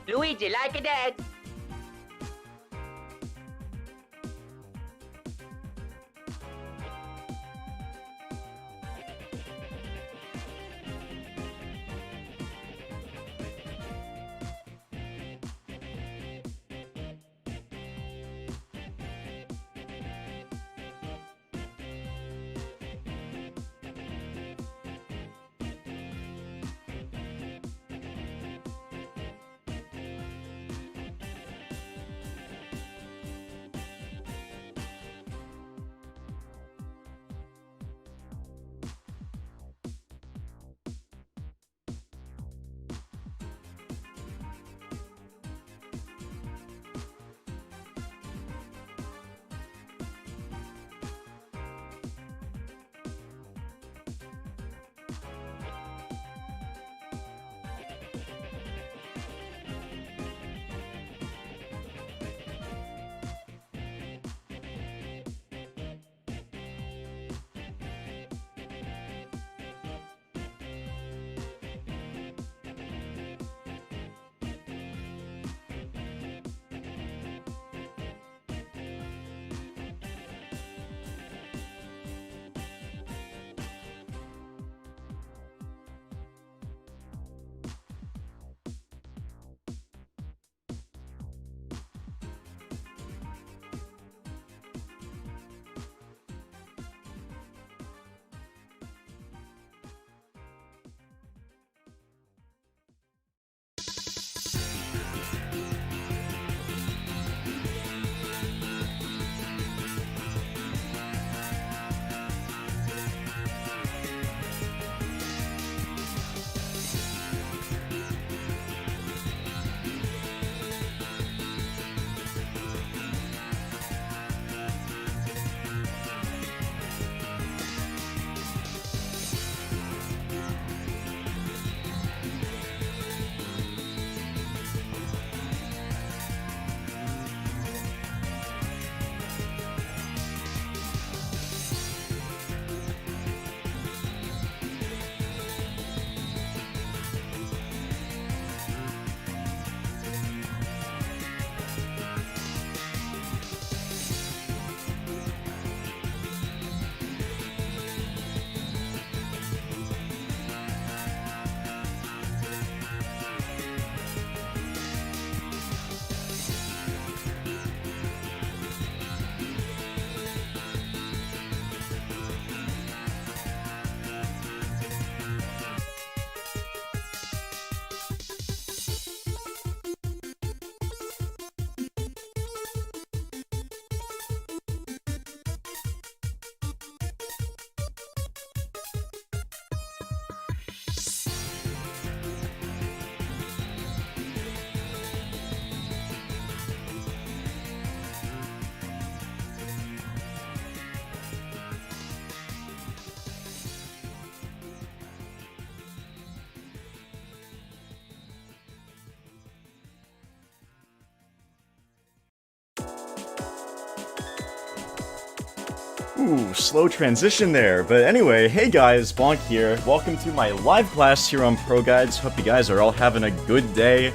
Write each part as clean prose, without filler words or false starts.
Luigi, like that. Ooh, slow transition there. But anyway, hey guys, BONK here. Welcome to my live class here on ProGuides. Hope you guys are all having a good day.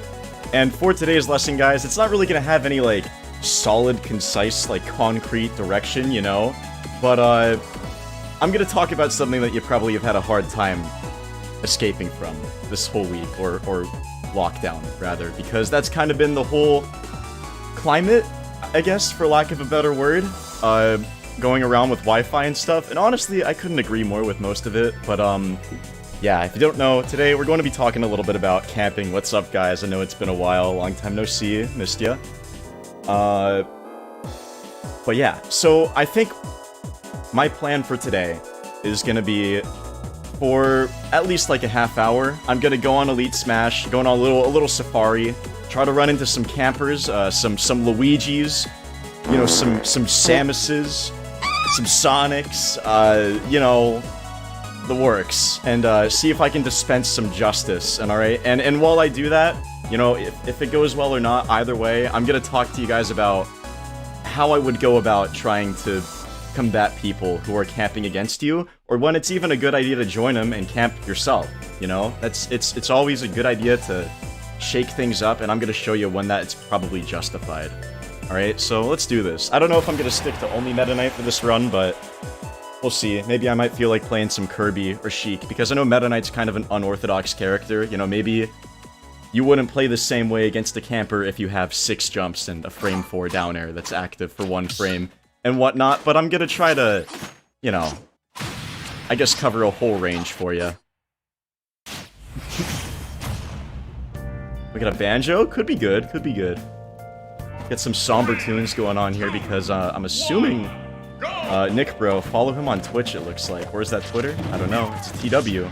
And for today's lesson, guys, it's not really gonna have any, like, solid, concise, like, concrete direction, you know? But, I'm gonna talk about something that you probably have had a hard time escaping from this whole week, or lockdown, rather, because that's kind of been the whole climate, I guess, for lack of a better word, going around with Wi-Fi and stuff, and honestly, I couldn't agree more with most of it, but, yeah, if you don't know, today we're going to be talking a little bit about camping. What's up, guys? I know it's been a while, long time no see, missed ya. But yeah, so I think my plan for today is gonna be, for at least like a half hour, I'm gonna go on Elite Smash, go on a little safari, try to run into some campers, some Luigis, you know, some Samuses, some Sonics, you know, the works, and see if I can dispense some justice, and alright? And while I do that, you know, if it goes well or not, either way, I'm gonna talk to you guys about how I would go about trying to combat people who are camping against you, or when it's even a good idea to join them and camp yourself, you know? It's always a good idea to shake things up, and I'm gonna show you when that it's probably justified. Alright, so let's do this. I don't know if I'm gonna stick to only Meta Knight for this run, but we'll see. Maybe I might feel like playing some Kirby or Sheik, because I know Meta Knight's kind of an unorthodox character. You know, maybe you wouldn't play the same way against a camper if you have 6 jumps and a frame 4 down air that's active for 1 frame and whatnot, but I'm gonna try to, you know, I guess cover a whole range for you. We got a banjo? Could be good, could be good. Get some somber tunes going on here because I'm assuming Nick Bro, follow him on Twitch it looks like. Or is that Twitter? I don't know. It's TW.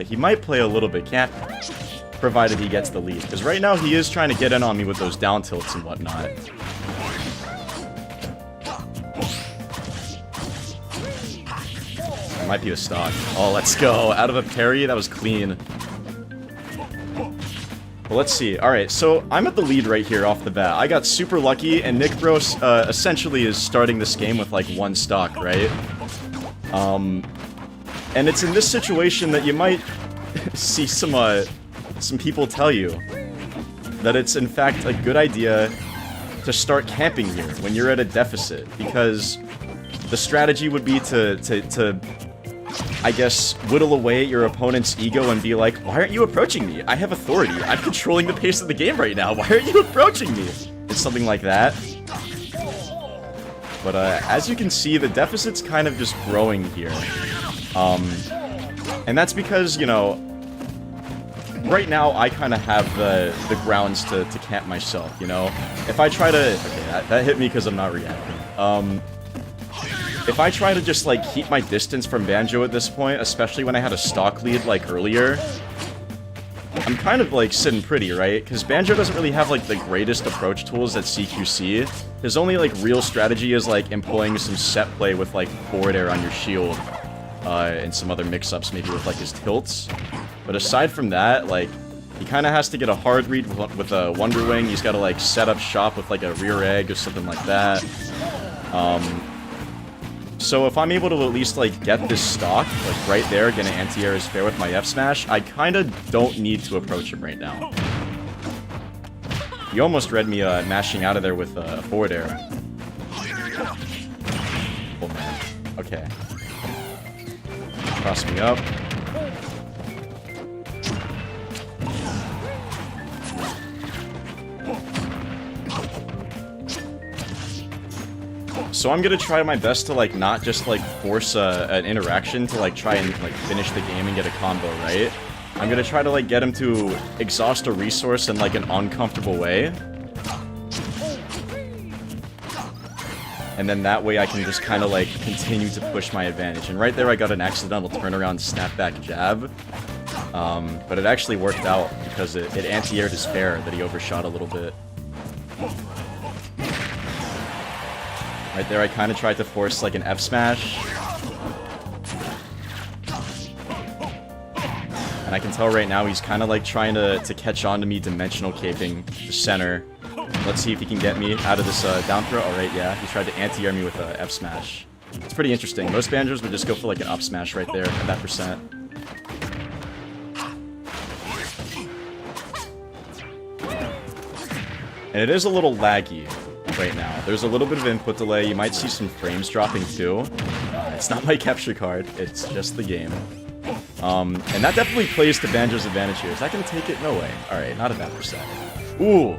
He might play a little bit, can't, provided he gets the lead. Because right now he is trying to get in on me with those down tilts and whatnot. It might be a stock. Oh, let's go. Out of a parry, that was clean. Well, let's see. Alright, so I'm at the lead right here off the bat. I got super lucky, and Nick Bro essentially is starting this game with like 1 stock, right? And it's in this situation that you might see some people tell you that it's in fact a good idea to start camping here when you're at a deficit, because the strategy would be to I guess, whittle away at your opponent's ego and be like, why aren't you approaching me? I have authority. I'm controlling the pace of the game right now. Why aren't you approaching me? It's something like that. But as you can see, the deficit's kind of just growing here. And that's because, you know, right now I kind of have the grounds to camp myself, you know? If I try to... Okay, that hit me because I'm not reacting. If I try to just, like, keep my distance from Banjo at this point, especially when I had a stock lead, like, earlier, I'm kind of, like, sitting pretty, right? Because Banjo doesn't really have, like, the greatest approach tools at CQC. His only, like, real strategy is, like, employing some set play with, like, forward air on your shield, and some other mix-ups, maybe with, like, his tilts. But aside from that, like, he kind of has to get a hard read with a Wonder Wing. He's got to, like, set up shop with, like, a rear egg or something like that. So if I'm able to at least, like, get this stock, like, right there, get an anti-air is fair with my F-smash, I kind of don't need to approach him right now. You almost read me mashing out of there with a forward air. Oh, man. Okay. Cross me up. So I'm gonna try my best to, like, not just, like, force an interaction to, like, try and, like, finish the game and get a combo, right? I'm gonna try to, like, get him to exhaust a resource in, like, an uncomfortable way. And then that way I can just kind of, like, continue to push my advantage. And right there I got an accidental turnaround snapback jab. But it actually worked out because it anti-aired his fair that he overshot a little bit. Right there, I kind of tried to force, like, an F-smash. And I can tell right now he's kind of, like, trying to catch on to me dimensional caping the center. Let's see if he can get me out of this down throw. Alright, yeah, he tried to anti-air me with a F-smash. It's pretty interesting. Most Banjos would just go for, like, an up smash right there at that percent. And it is a little laggy right now. There's a little bit of input delay. You might see some frames dropping too. It's not my capture card. It's just the game. And that definitely plays to Banjo's advantage here. Is that gonna take it? No way. Alright, not at that percent. Ooh!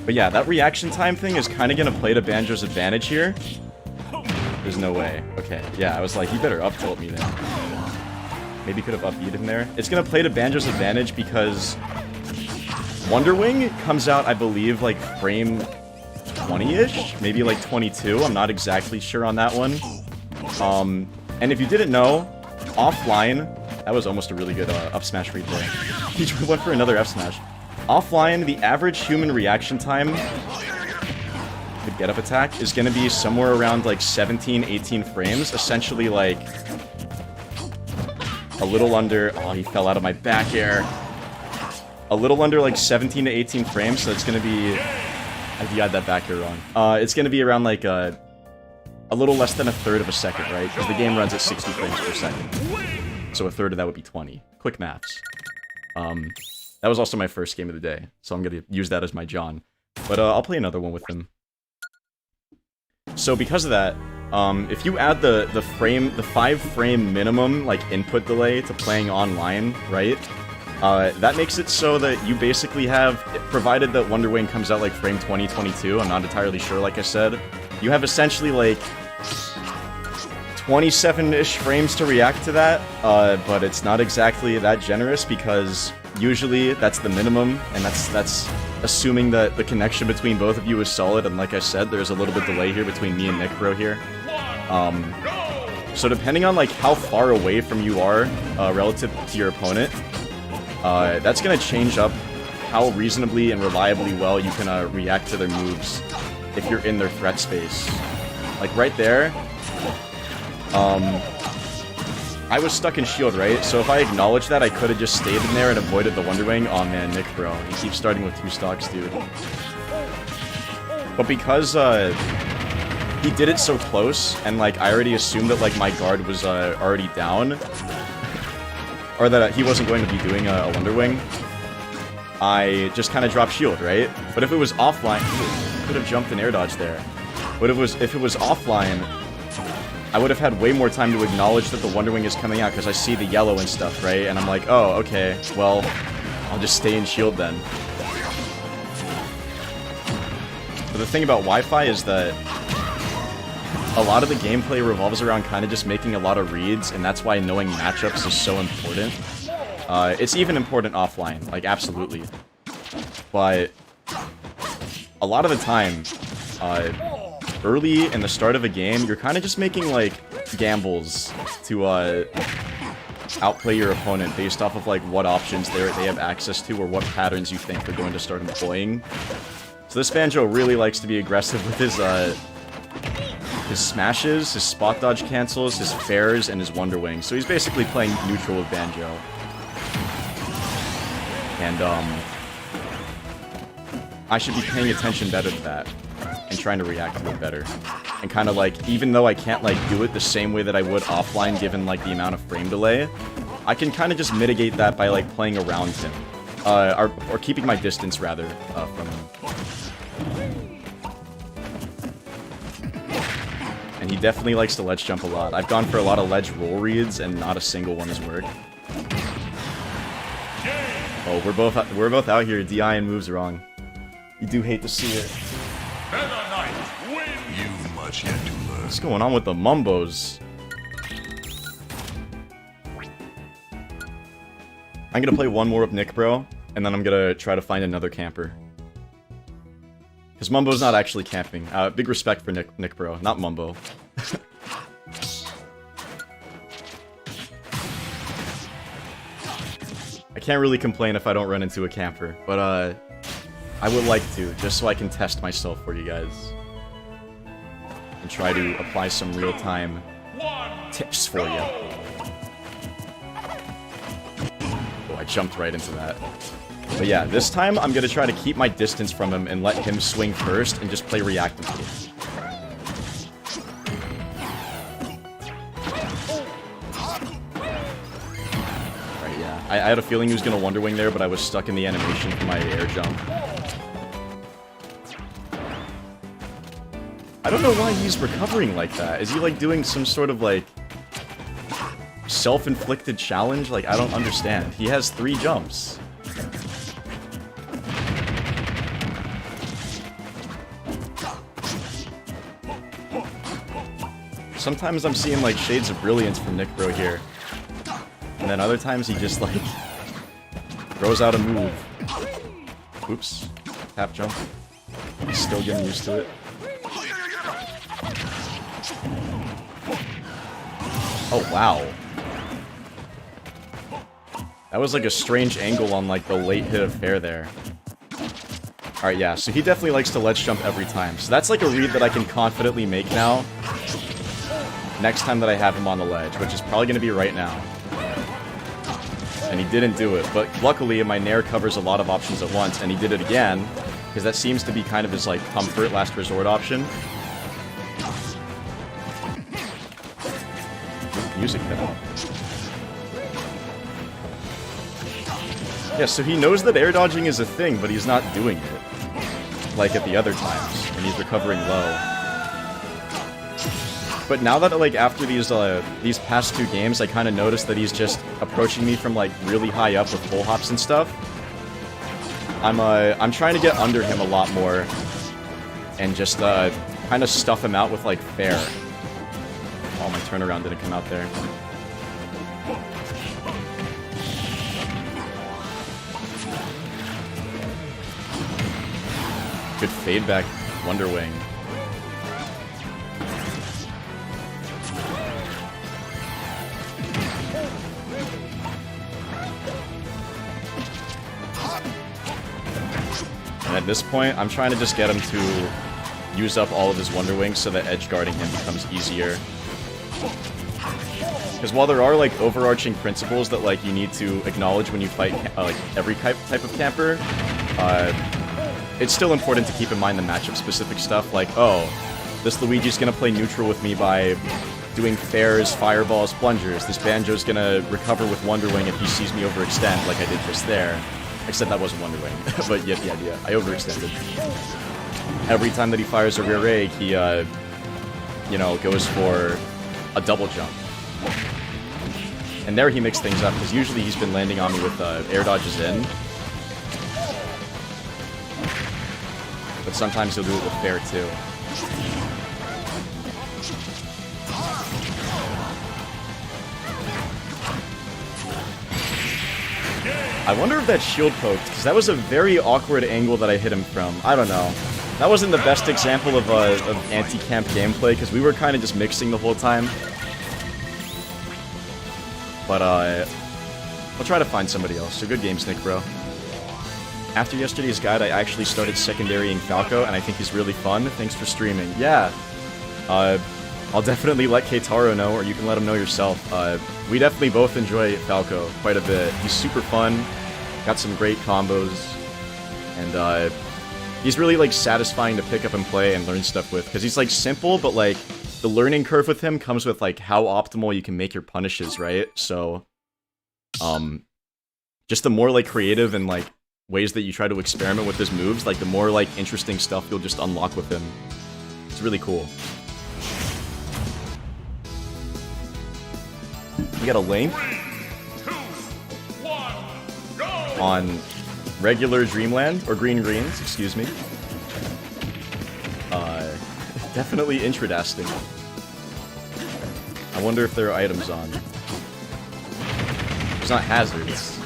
But yeah, that reaction time thing is kind of gonna play to Banjo's advantage here. There's no way. Okay, yeah, I was like, you better up tilt me then. Maybe could have up-beat him there. It's gonna play to Banjo's advantage because Wonder Wing comes out, I believe, like, frame 20-ish? Maybe, like, 22. I'm not exactly sure on that one. And if you didn't know, offline... That was almost a really good up-smash read there. He went for another F-smash. Offline, the average human reaction time... the get-up attack is gonna be somewhere around, like, 17, 18 frames. Essentially, like... a little under... Oh, he fell out of my back air. A little under, like, 17 to 18 frames, so it's gonna be... I had that back air wrong. It's gonna be around, like, a little less than a third of a second, right? Because the game runs at 60 frames per second. So a third of that would be 20. Quick maths. That was also my first game of the day, so I'm gonna use that as my John. But I'll play another one with him. So because of that, if you add the 5-frame minimum like input delay to playing online, right? That makes it so that you basically have, provided that Wonder Wing comes out like frame 2022, I'm not entirely sure, like I said, you have essentially like 27-ish frames to react to that, but it's not exactly that generous because usually that's the minimum, and that's assuming that the connection between both of you is solid, and like I said, there's a little bit delay here between me and NickBro here. So depending on like how far away from you are relative to your opponent, that's gonna change up how reasonably and reliably well you can react to their moves if you're in their threat space. Like right there, I was stuck in shield, right? So if I acknowledged that, I could have just stayed in there and avoided the Wonder Wing. Oh man, Nick bro, he keeps starting with 2 stocks, dude. But because he did it so close, and like I already assumed that like my guard was already down, or that he wasn't going to be doing a Wonder Wing, I just kind of dropped shield, right? But if it was offline, I could have jumped and air dodged there. But if it was offline, I would have had way more time to acknowledge that the Wonder Wing is coming out, because I see the yellow and stuff, right? And I'm like, oh, okay, well, I'll just stay in shield then. But the thing about Wi-Fi is that a lot of the gameplay revolves around kind of just making a lot of reads, and that's why knowing matchups is so important. It's even important offline, like, absolutely. But a lot of the time, early in the start of a game, you're kind of just making, like, gambles to, outplay your opponent based off of, like, what options they have access to or what patterns you think they're going to start employing. So this Banjo really likes to be aggressive with his smashes, his spot dodge cancels, his fairs, and his Wonder Wing. So he's basically playing neutral with Banjo. And, I should be paying attention better to that. And trying to react to it better. And kind of like, even though I can't like do it the same way that I would offline given like the amount of frame delay, I can kind of just mitigate that by like playing around him. Or keeping my distance rather, from him. And he definitely likes to ledge jump a lot. I've gone for a lot of ledge roll reads and not a single one has worked. Oh, we're both out here DIing moves wrong. You do hate to see it. What's going on with the Mumbos? I'm gonna play one more with Nick Bro, and then I'm gonna try to find another camper. Because Mumbo's not actually camping. Big respect for Nick Bro, not Mumbo. I can't really complain if I don't run into a camper, but I would like to, just so I can test myself for you guys. And try to apply some real-time tips for you. Oh, I jumped right into that. But yeah, this time I'm gonna try to keep my distance from him and let him swing first and just play reactively. Right, yeah. I had a feeling he was gonna Wonder Wing there, but I was stuck in the animation for my air jump. I don't know why he's recovering like that. Is he like doing some sort of like self-inflicted challenge? Like, I don't understand. He has 3 jumps. Sometimes I'm seeing like shades of brilliance from Nick Bro here. And then other times he just like throws out a move. Oops. Tap jump. He's still getting used to it. Oh, wow. That was like a strange angle on like the late hit of fair there. Alright, yeah, so he definitely likes to ledge jump every time. So that's like a read that I can confidently make now. Next time that I have him on the ledge, which is probably going to be right now. And he didn't do it, but luckily my Nair covers a lot of options at once, and he did it again, because that seems to be kind of his like comfort last resort option. music hit him. Yeah, so he knows that air dodging is a thing, but he's not doing it. Like at the other times, and he's recovering low. But now that, like, after these past 2 games, I kind of noticed that he's just approaching me from, like, really high up with full hops and stuff. I'm trying to get under him a lot more, and just, kind of stuff him out with, like, fair. Oh, my turnaround didn't come out there. Good fade back Wonder Wing. And at this point, I'm trying to just get him to use up all of his Wonder Wings so that edge guarding him becomes easier. Because while there are, like, overarching principles that, like, you need to acknowledge when you fight, like, every type of camper, it's still important to keep in mind the matchup-specific stuff, like, oh, this Luigi's gonna play neutral with me by doing fairs, fireballs, plungers. This Banjo's gonna recover with Wonder Wing if he sees me overextend, like I did just there. Except that wasn't Wonder Wing, but you get the idea. I overextended. Every time that he fires a rear egg, he, you know, goes for a double jump. And there he mixed things up, because usually he's been landing on me with air dodges in. But sometimes he'll do it with fair, too. I wonder if that shield poked, because that was a very awkward angle that I hit him from. I don't know. That wasn't the best example of anti-camp gameplay, because we were kind of just mixing the whole time. But, I'll try to find somebody else. So good games, Nick, bro. After yesterday's guide, I actually started secondarying Falco, and I think he's really fun. Thanks for streaming. Yeah. I'll definitely let Keitaro know, or you can let him know yourself. We definitely both enjoy Falco quite a bit. He's super fun, got some great combos, and he's really, like, satisfying to pick up and play and learn stuff with, because he's, like, simple, but, like, the learning curve with him comes with, like, how optimal you can make your punishes, right? So, just the more, like, creative and, like, ways that you try to experiment with his moves, like, the more, like, interesting stuff you'll just unlock with him. It's really cool. We got a link on regular Dreamland, or Green Greens, excuse me. Definitely intradasting. I wonder if there are items on. There's not hazards.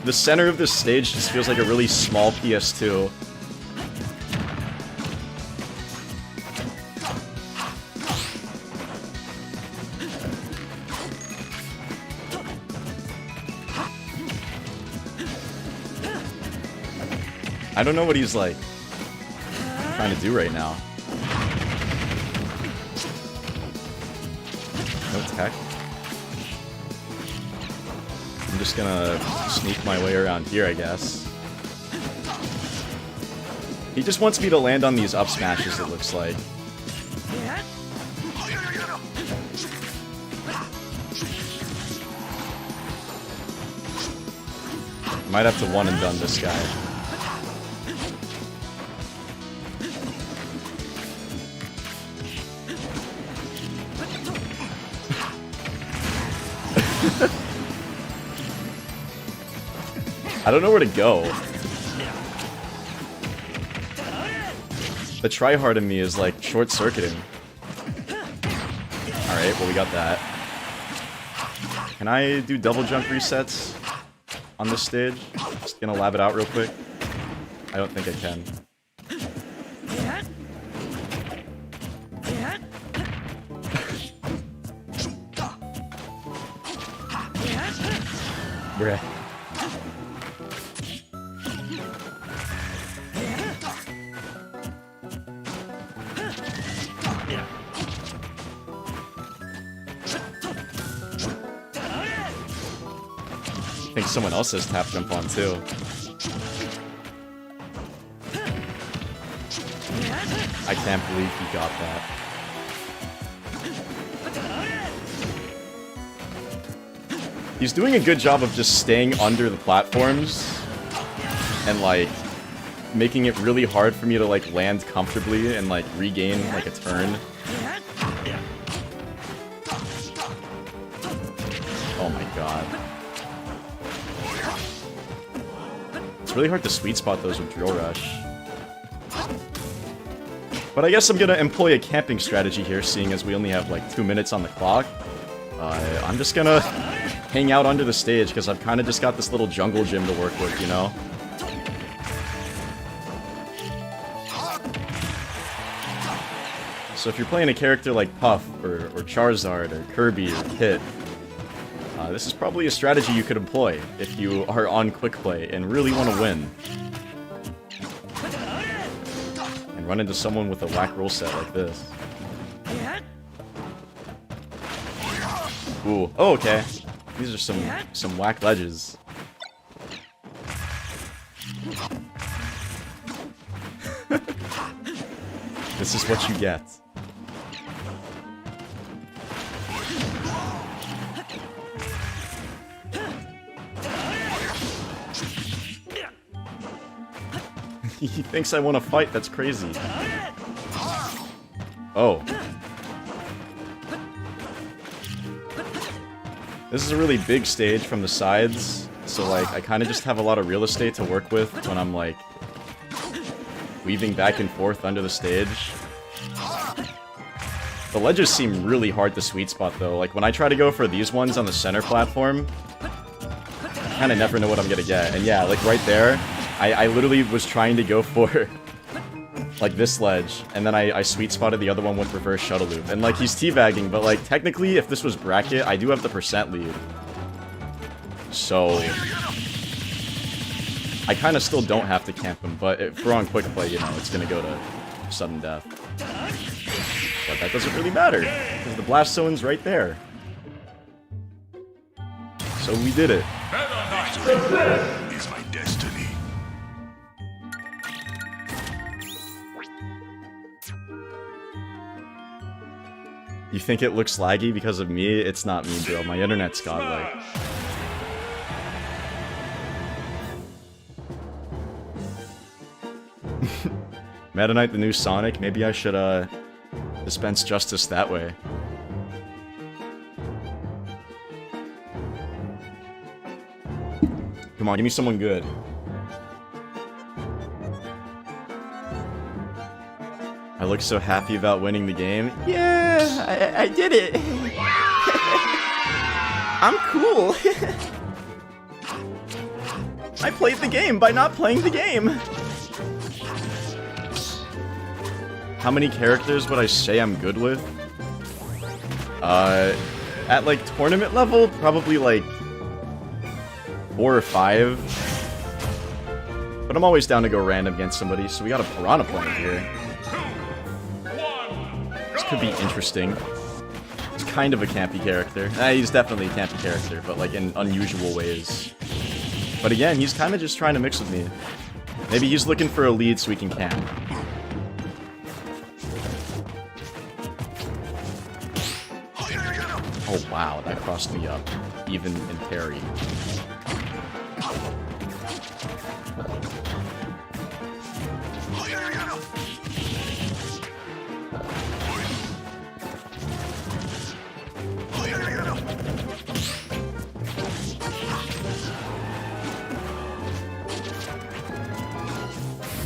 The center of this stage just feels like a really small PS2. I don't know what he's, like, trying to do right now. No tech. I'm just gonna sneak my way around here, I guess. He just wants me to land on these up smashes, it looks like. Might have to one and done this guy. I don't know where to go. The tryhard in me is, like, short-circuiting. Alright, well, we got that. Can I do double jump resets on this stage? Just gonna lab it out real quick. I don't think I can. Bruh. I think someone else has tap jump on too. I can't believe he got that. He's doing a good job of just staying under the platforms and, like, making it really hard for me to, like, land comfortably and, like, regain, like, a turn. Oh my god. It's really hard to sweet spot those with Drill Rush. But I guess I'm gonna employ a camping strategy here, seeing as we only have, like, 2 minutes on the clock. I'm just gonna hang out under the stage, because I've kind of just got this little jungle gym to work with, you know? So if you're playing a character like Puff, or Charizard, or Kirby, or Pit, this is probably a strategy you could employ if you are on quick play and really want to win. And run into someone with a whack roll set like this. Ooh, oh, okay. These are some whack ledges. This is what you get. He thinks I want to fight, that's crazy. Oh. This is a really big stage from the sides, so like I kind of just have a lot of real estate to work with when I'm like weaving back and forth under the stage. The ledges seem really hard to sweet spot though, like when I try to go for these ones on the center platform, I kind of never know what I'm gonna get. And yeah, like right there, I literally was trying to go for like this ledge, and then I sweet spotted the other one with reverse shuttle loop. And like he's teabagging, but like technically if this was bracket, I do have the percent lead. So I kind of still don't have to camp him, but if we're on quick play, you know, it's gonna go to sudden death. But that doesn't really matter, because the blast zone's right there. So we did it. Is my destiny. You think it looks laggy because of me? It's not me, bro. My internet's godlike. Meta Knight the new Sonic? Maybe I should, dispense justice that way. Come on, give me someone good. I look so happy about winning the game. Yeah, I did it. I'm cool. I played the game by not playing the game. How many characters would I say I'm good with? At like tournament level, probably like 4 or 5. But I'm always down to go random against somebody, so we got a Piranha Plant here. This could be interesting. He's kind of a campy character. He's definitely a campy character, but like in unusual ways. But again, he's kind of just trying to mix with me. Maybe he's looking for a lead so we can camp. Oh wow, that crossed me up, even in parry.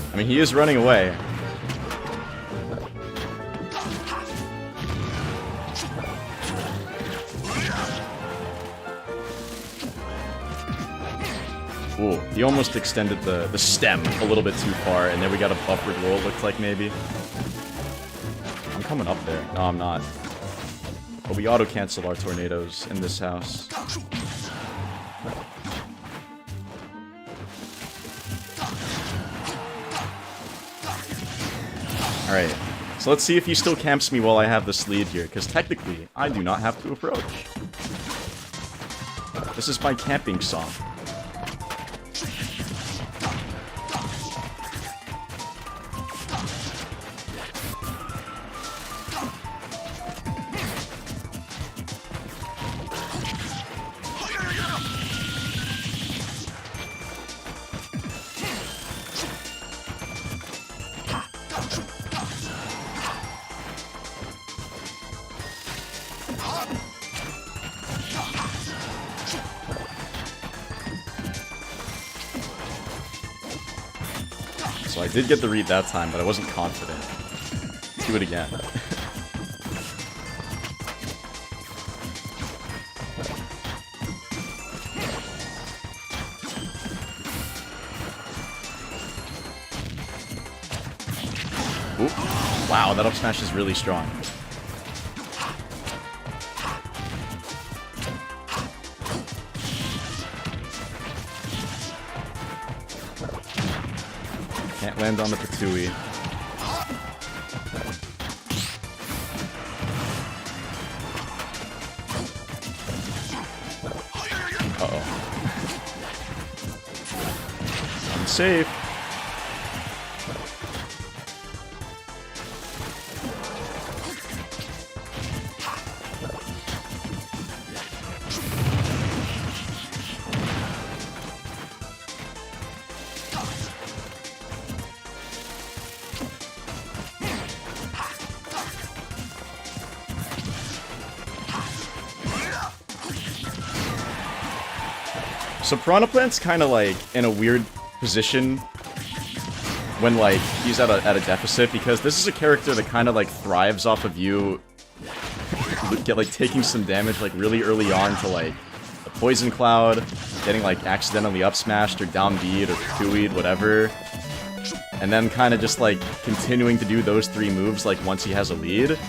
I mean, he is running away. Ooh, he almost extended the stem a little bit too far, and then we got a buffered roll, looked like, maybe. I'm coming up there. No, I'm not. But we auto-cancel our tornadoes in this house. Alright, so let's see if he still camps me while I have this lead here, because technically, I do not have to approach. This is my camping song. So I did get the read that time, but I wasn't confident. Let's do it again. Oop. Wow, that up smash is really strong. Can't land on the Patui. Uh-oh. Unsafe. So Piranha Plant's kind of like in a weird position when like he's at a deficit, because this is a character that kind of like thrives off of you get like taking some damage like really early on to like a Poison Cloud, getting like accidentally up smashed or down B'd or Patui'd, whatever, and then kind of just like continuing to do those three moves like once he has a lead.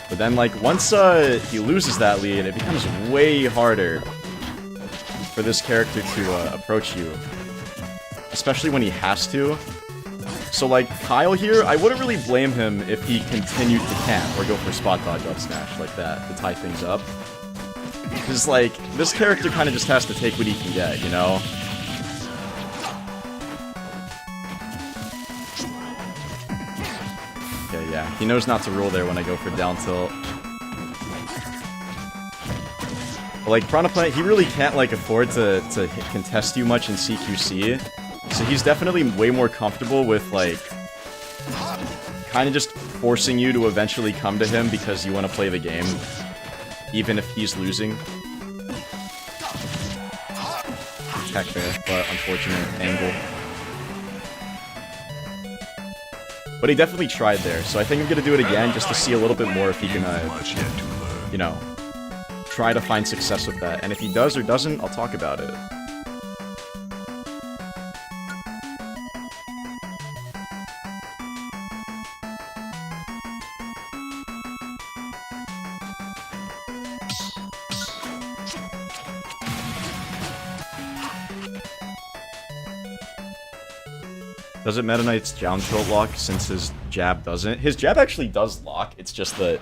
But then like once he loses that lead, it becomes way harder for this character to approach you, especially when he has to. So like Kyle here, I wouldn't really blame him if he continued to camp or go for spot dodge up smash like that to tie things up, because like this character kind of just has to take what he can get, you know? Okay, yeah, he knows not to roll there when I go for down tilt. Like, Piranha Plant, he really can't, like, afford to contest you much in CQC. So he's definitely way more comfortable with, like, kind of just forcing you to eventually come to him because you want to play the game, even if he's losing. Tech there, but unfortunate angle. But he definitely tried there, so I think I'm going to do it again just to see a little bit more if he can, you know, try to find success with that, and if he does or doesn't, I'll talk about it. Does it Meta Knight's down tilt lock since his jab doesn't? His jab actually does lock, it's just that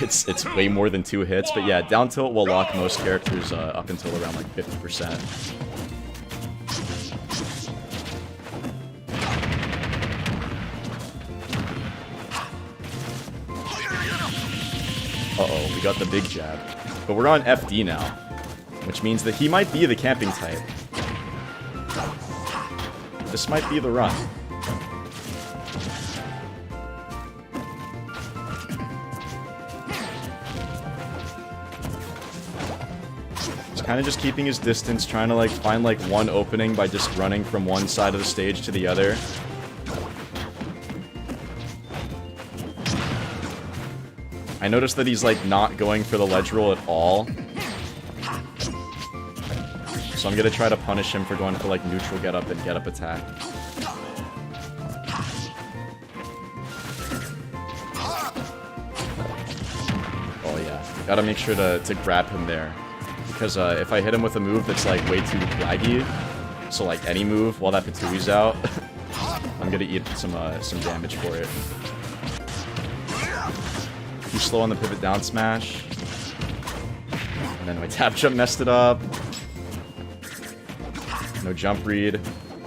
it's way more than 2 hits, but yeah, down tilt will lock most characters up until around like 50%. Uh-oh, we got the big jab. But we're on FD now, which means that he might be the camping type. This might be the run. He's kind of just keeping his distance, trying to like find like one opening by just running from one side of the stage to the other. I noticed that he's like not going for the ledge roll at all. So I'm gonna try to punish him for going for like neutral get up and get up attack. Oh yeah, gotta make sure to grab him there. Because if I hit him with a move that's like way too laggy, so like any move while that Patui's out, I'm gonna eat some damage for it. Too slow on the pivot down smash. And then my tap jump messed it up. No jump read.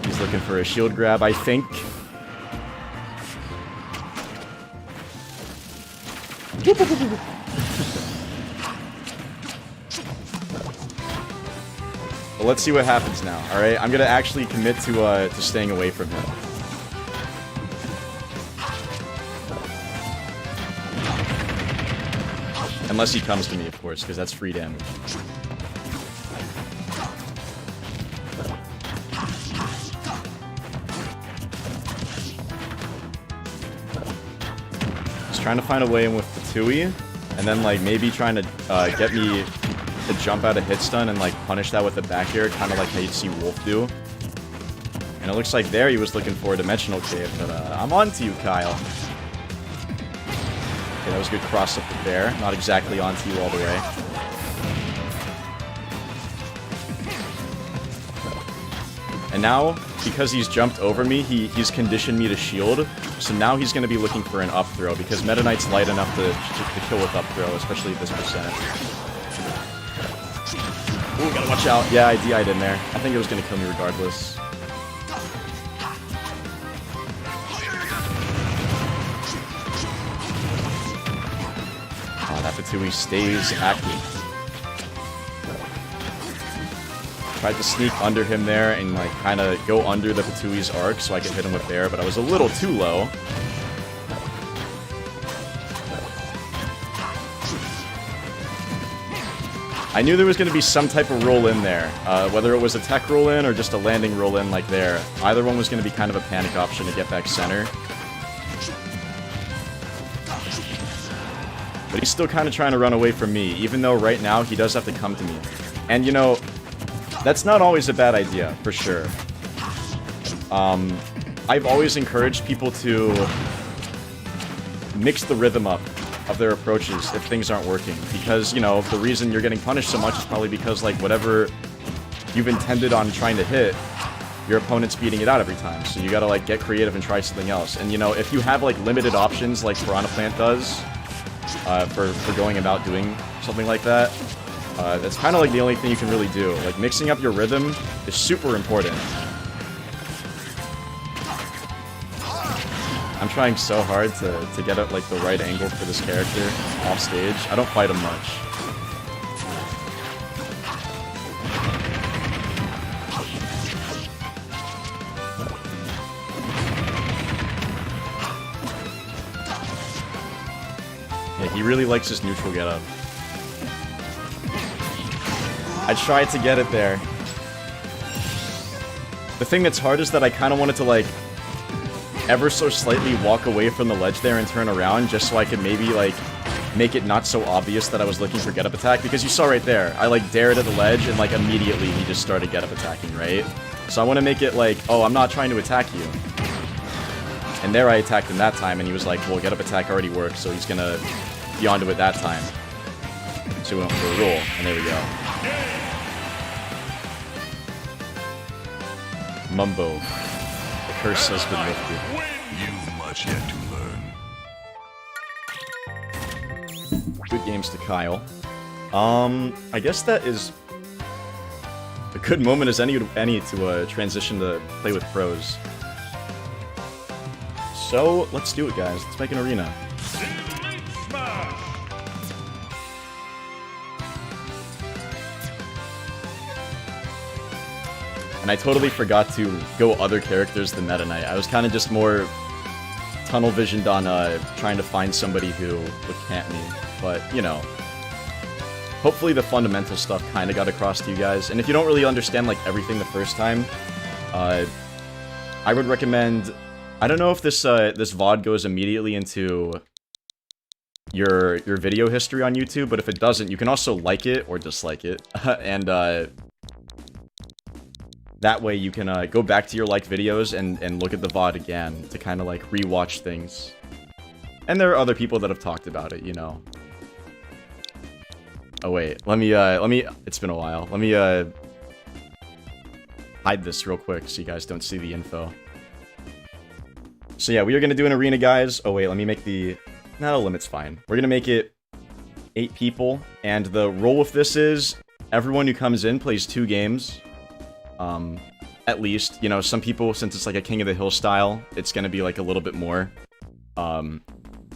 He's looking for a shield grab, I think. Well, let's see what happens now, alright? I'm gonna actually commit to staying away from him. Unless he comes to me, of course, because that's free damage. trying to find a way in with Patui, and then like maybe trying to get me to jump out of hit stun and like punish that with a back air, kind of like how you'd see Wolf do. And it looks like there he was looking for a dimensional cave, but I'm on to you, Kyle. Okay, that was a good cross up the bear. Not exactly on to you all the way. And now, because he's jumped over me, he's conditioned me to shield. So now he's going to be looking for an up throw, because Meta Knight's light enough to kill with up throw, especially at this percent. Ooh, gotta watch out. Yeah, I DI'd in there. I think it was going to kill me regardless. Oh, that Fatui stays active. Tried to sneak under him there and like kind of go under the Patui's arc so I could hit him with there, but I was a little too low. I knew there was going to be some type of roll in there, whether it was a tech roll in or just a landing roll in like there. Either one was going to be kind of a panic option to get back center. But he's still kind of trying to run away from me, even though right now he does have to come to me. And you know, that's not always a bad idea, for sure. I've always encouraged people to mix the rhythm up of their approaches if things aren't working. Because, you know, the reason you're getting punished so much is probably because, like, whatever you've intended on trying to hit, your opponent's beating it out every time. So you gotta, like, get creative and try something else. And, you know, if you have, like, limited options like Piranha Plant does, for going about doing something like that, that's kind of like the only thing you can really do. Like, mixing up your rhythm is super important. I'm trying so hard to get at, like, the right angle for this character off stage. I don't fight him much. Yeah, he really likes his neutral getup. I tried to get it there. The thing that's hard is that I kind of wanted to, like, ever so slightly walk away from the ledge there and turn around just so I could maybe, like, make it not so obvious that I was looking for get-up attack. Because you saw right there, I, like, dared at the ledge and, like, immediately he just started get-up attacking, right? So I want to make it like, oh, I'm not trying to attack you. And there I attacked him that time and he was like, well, get-up attack already works, so he's gonna be onto it that time. So we went for a roll, and there we go. Mumbo. The curse has been lifted. You've much yet to learn. Good games to Kyle. I guess that is a good moment as any to transition to play with pros. So, let's do it, guys. Let's make an arena. And I totally forgot to go other characters than Meta Knight. I was kind of just more tunnel visioned on trying to find somebody who would camp me. But, you know, hopefully the fundamental stuff kind of got across to you guys. And if you don't really understand, like, everything the first time, I would recommend... I don't know if this this VOD goes immediately into your video history on YouTube, but if it doesn't, you can also like it or dislike it. And, that way you can go back to your liked videos and look at the VOD again to kind of like rewatch things. And there are other people that have talked about it, you know. Oh wait, let me, it's been a while. Let me, hide this real quick so you guys don't see the info. So yeah, we are going to do an arena, guys. Oh wait, let me make the, no, limit's fine. We're going to make it 8 people, and the rule with this is everyone who comes in plays 2 games. At least, you know, some people, since it's like a King of the Hill style, it's gonna be like a little bit more,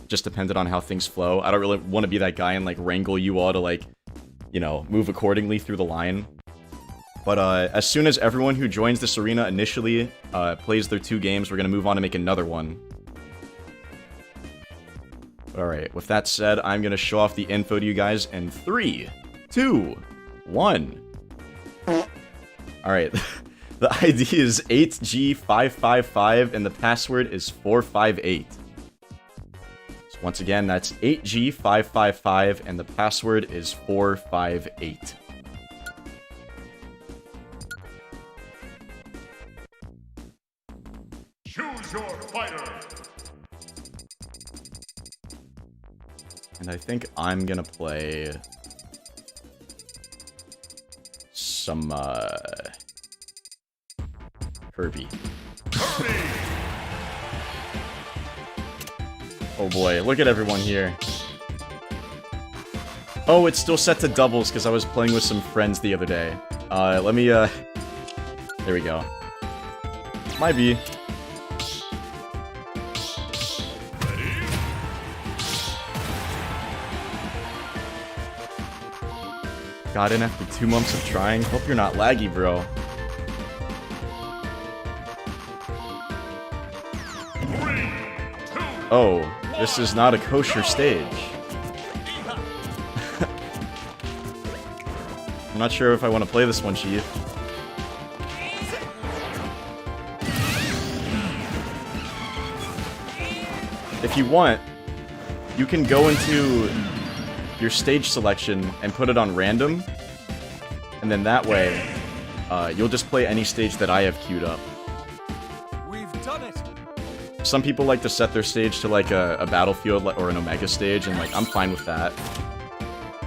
just dependent on how things flow. I don't really want to be that guy and like wrangle you all to like, you know, move accordingly through the line. But, as soon as everyone who joins this arena initially, plays their 2 games, we're gonna move on to make another one. Alright, with that said, I'm gonna show off the info to you guys in 3, 2, 1. Alright, the ID is 8G555 and the password is 458. So Once again, that's 8G555, and the password is 458. Choose your fighter. And I think I'm gonna play some Kirby. Oh boy, look at everyone here. Oh, it's still set to doubles because I was playing with some friends the other day. Let me, there we go. Might be. Got in after 2 months of trying. Hope you're not laggy, bro. Oh, this is not a kosher stage. I'm not sure if I want to play this one, Chief. If you want, you can go into your stage selection and put it on random, and then that way, you'll just play any stage that I have queued up. We've done it. Some people like to set their stage to like a battlefield or an Omega stage, and like I'm fine with that.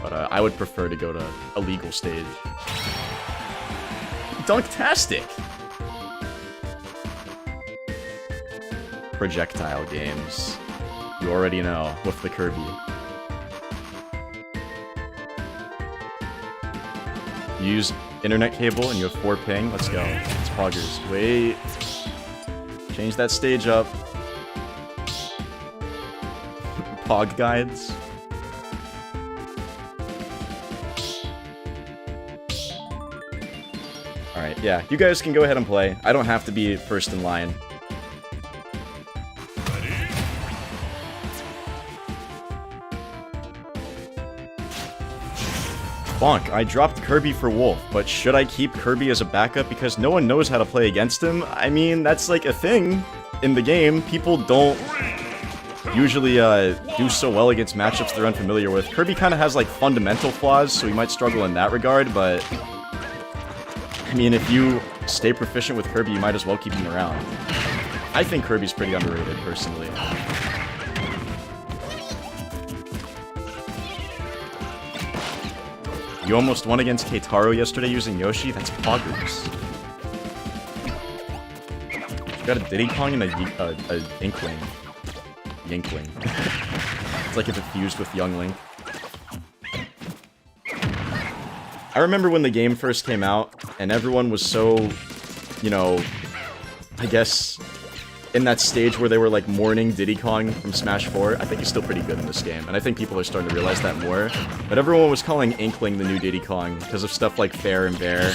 But I would prefer to go to a legal stage. Dunktastic! Projectile games. You already know, with the Kirby. You use internet cable and you have 4 ping. Let's go. It's poggers. Wait. Change that stage up. Pog guides. Alright, yeah. You guys can go ahead and play. I don't have to be first in line. Bonk, I dropped Kirby for Wolf, but should I keep Kirby as a backup because no one knows how to play against him? I mean, that's like a thing in the game. People don't usually do so well against matchups they're unfamiliar with. Kirby kind of has like fundamental flaws, so he might struggle in that regard, but I mean, if you stay proficient with Kirby, you might as well keep him around. I think Kirby's pretty underrated, personally. You almost won against Keitaro yesterday using Yoshi? That's poggers. You got a Diddy Kong and a Inkling. Yinkling. It's like if it fused with Young Link. I remember when the game first came out, and everyone was so, you know, I guess, in that stage where they were like mourning Diddy Kong from Smash 4. I think he's still pretty good in this game, and I think people are starting to realize that more. But everyone was calling Inkling the new Diddy Kong because of stuff like Fair and Bear.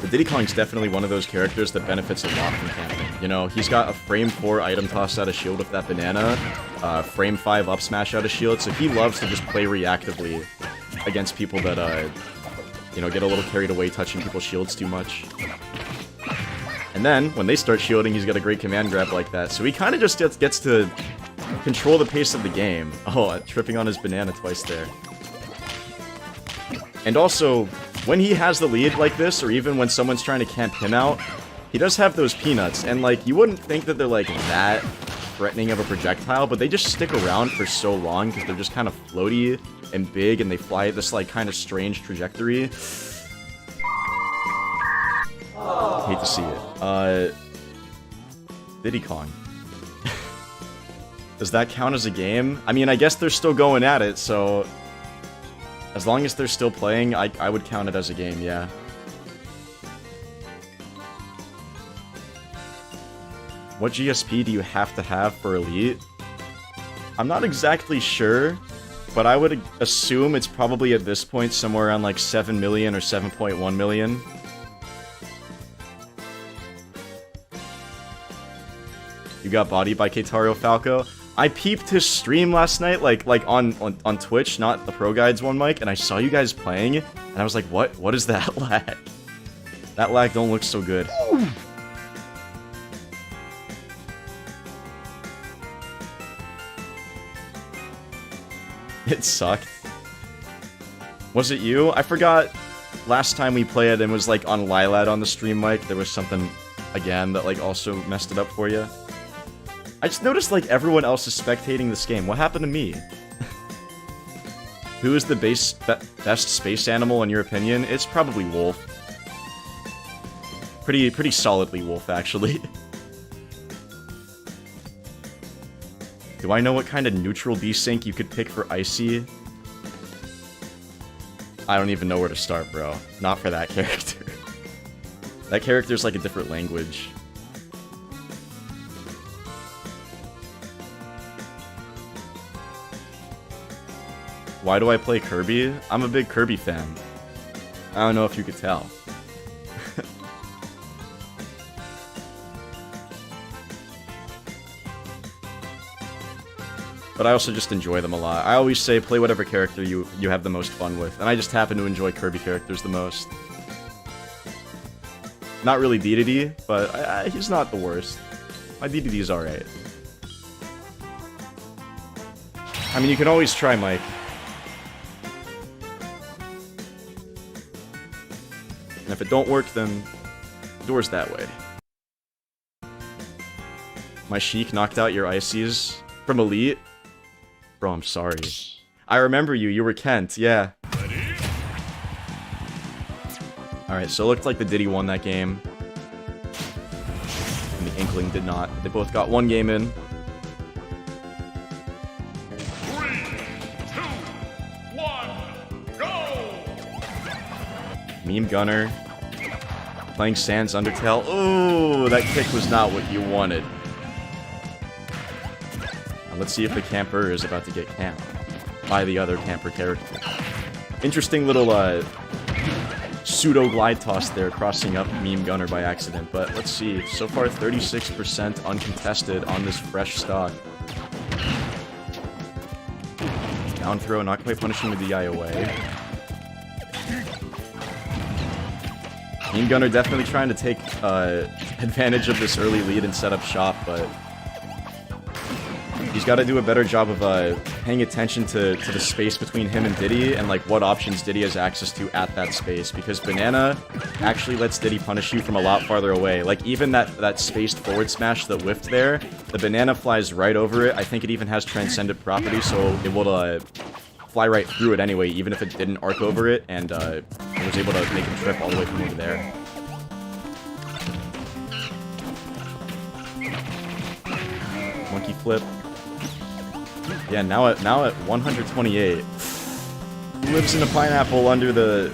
The Diddy Kong's definitely one of those characters that benefits a lot from camping. You know, he's got a frame 4 item toss out of shield with that banana, frame 5 up smash out of shield, so he loves to just play reactively against people that, you know, get a little carried away touching people's shields too much. And then, when they start shielding, he's got a great command grab like that, so he kind of just gets to control the pace of the game. Oh, tripping on his banana twice there. And also, when he has the lead like this, or even when someone's trying to camp him out, he does have those peanuts, and like, you wouldn't think that they're like that threatening of a projectile, but they just stick around for so long because they're just kind of floaty and big, and they fly at this like kind of strange trajectory. Hate to see it. Diddy Kong. Does that count as a game? I mean, I guess they're still going at it, so as long as they're still playing, I would count it as a game, yeah. What GSP do you have to have for Elite? I'm not exactly sure, but I would assume it's probably at this point somewhere around like 7 million or 7.1 million. You got bodied by Keitaro Falco? I peeped his stream last night, like on Twitch, not the ProGuides one mic, and I saw you guys playing, and I was like, what is that lag? That lag don't look so good. It sucked. Was it you? I forgot last time we played and was like on Lilad on the stream mic, there was something again that like also messed it up for you. I just noticed, like, everyone else is spectating this game. What happened to me? Who is the best space animal, in your opinion? It's probably Wolf. Pretty solidly Wolf, actually. Do I know what kind of neutral desync you could pick for Icy? I don't even know where to start, bro. Not for that character. That character's like a different language. Why do I play Kirby? I'm a big Kirby fan. I don't know if you could tell. But I also just enjoy them a lot. I always say play whatever character you have the most fun with, and I just happen to enjoy Kirby characters the most. Not really DDD, but he's not the worst. My DDD's alright. I mean, you can always try Mike. And if it don't work, then door's that way. My Sheik knocked out your Ices from Elite? Bro, I'm sorry. I remember you. You were Kent. Yeah. Alright, so it looked like the Diddy won that game. And the Inkling did not. They both got one game in. 3, 2, 1, go! Meme Gunner. Playing Sans Undertale. Oh, that kick was not what you wanted. Now let's see if the camper is about to get camped by the other camper character. Interesting little pseudo glide toss there, crossing up Meme Gunner by accident. But let's see. So far, 36% uncontested on this fresh stock. Down throw, not quite punishing the DI away. Meme Gunner definitely trying to take advantage of this early lead and set up shop, but he's got to do a better job of paying attention to the space between him and Diddy and like what options Diddy has access to at that space, because Banana actually lets Diddy punish you from a lot farther away. Like even that spaced forward smash that whiffed there, the Banana flies right over it. I think it even has transcendent property, so it will fly right through it anyway, even if it didn't arc over it, and it was able to make him trip all the way from over there. Monkey flip. Yeah, now at 128. Who lives in a pineapple under the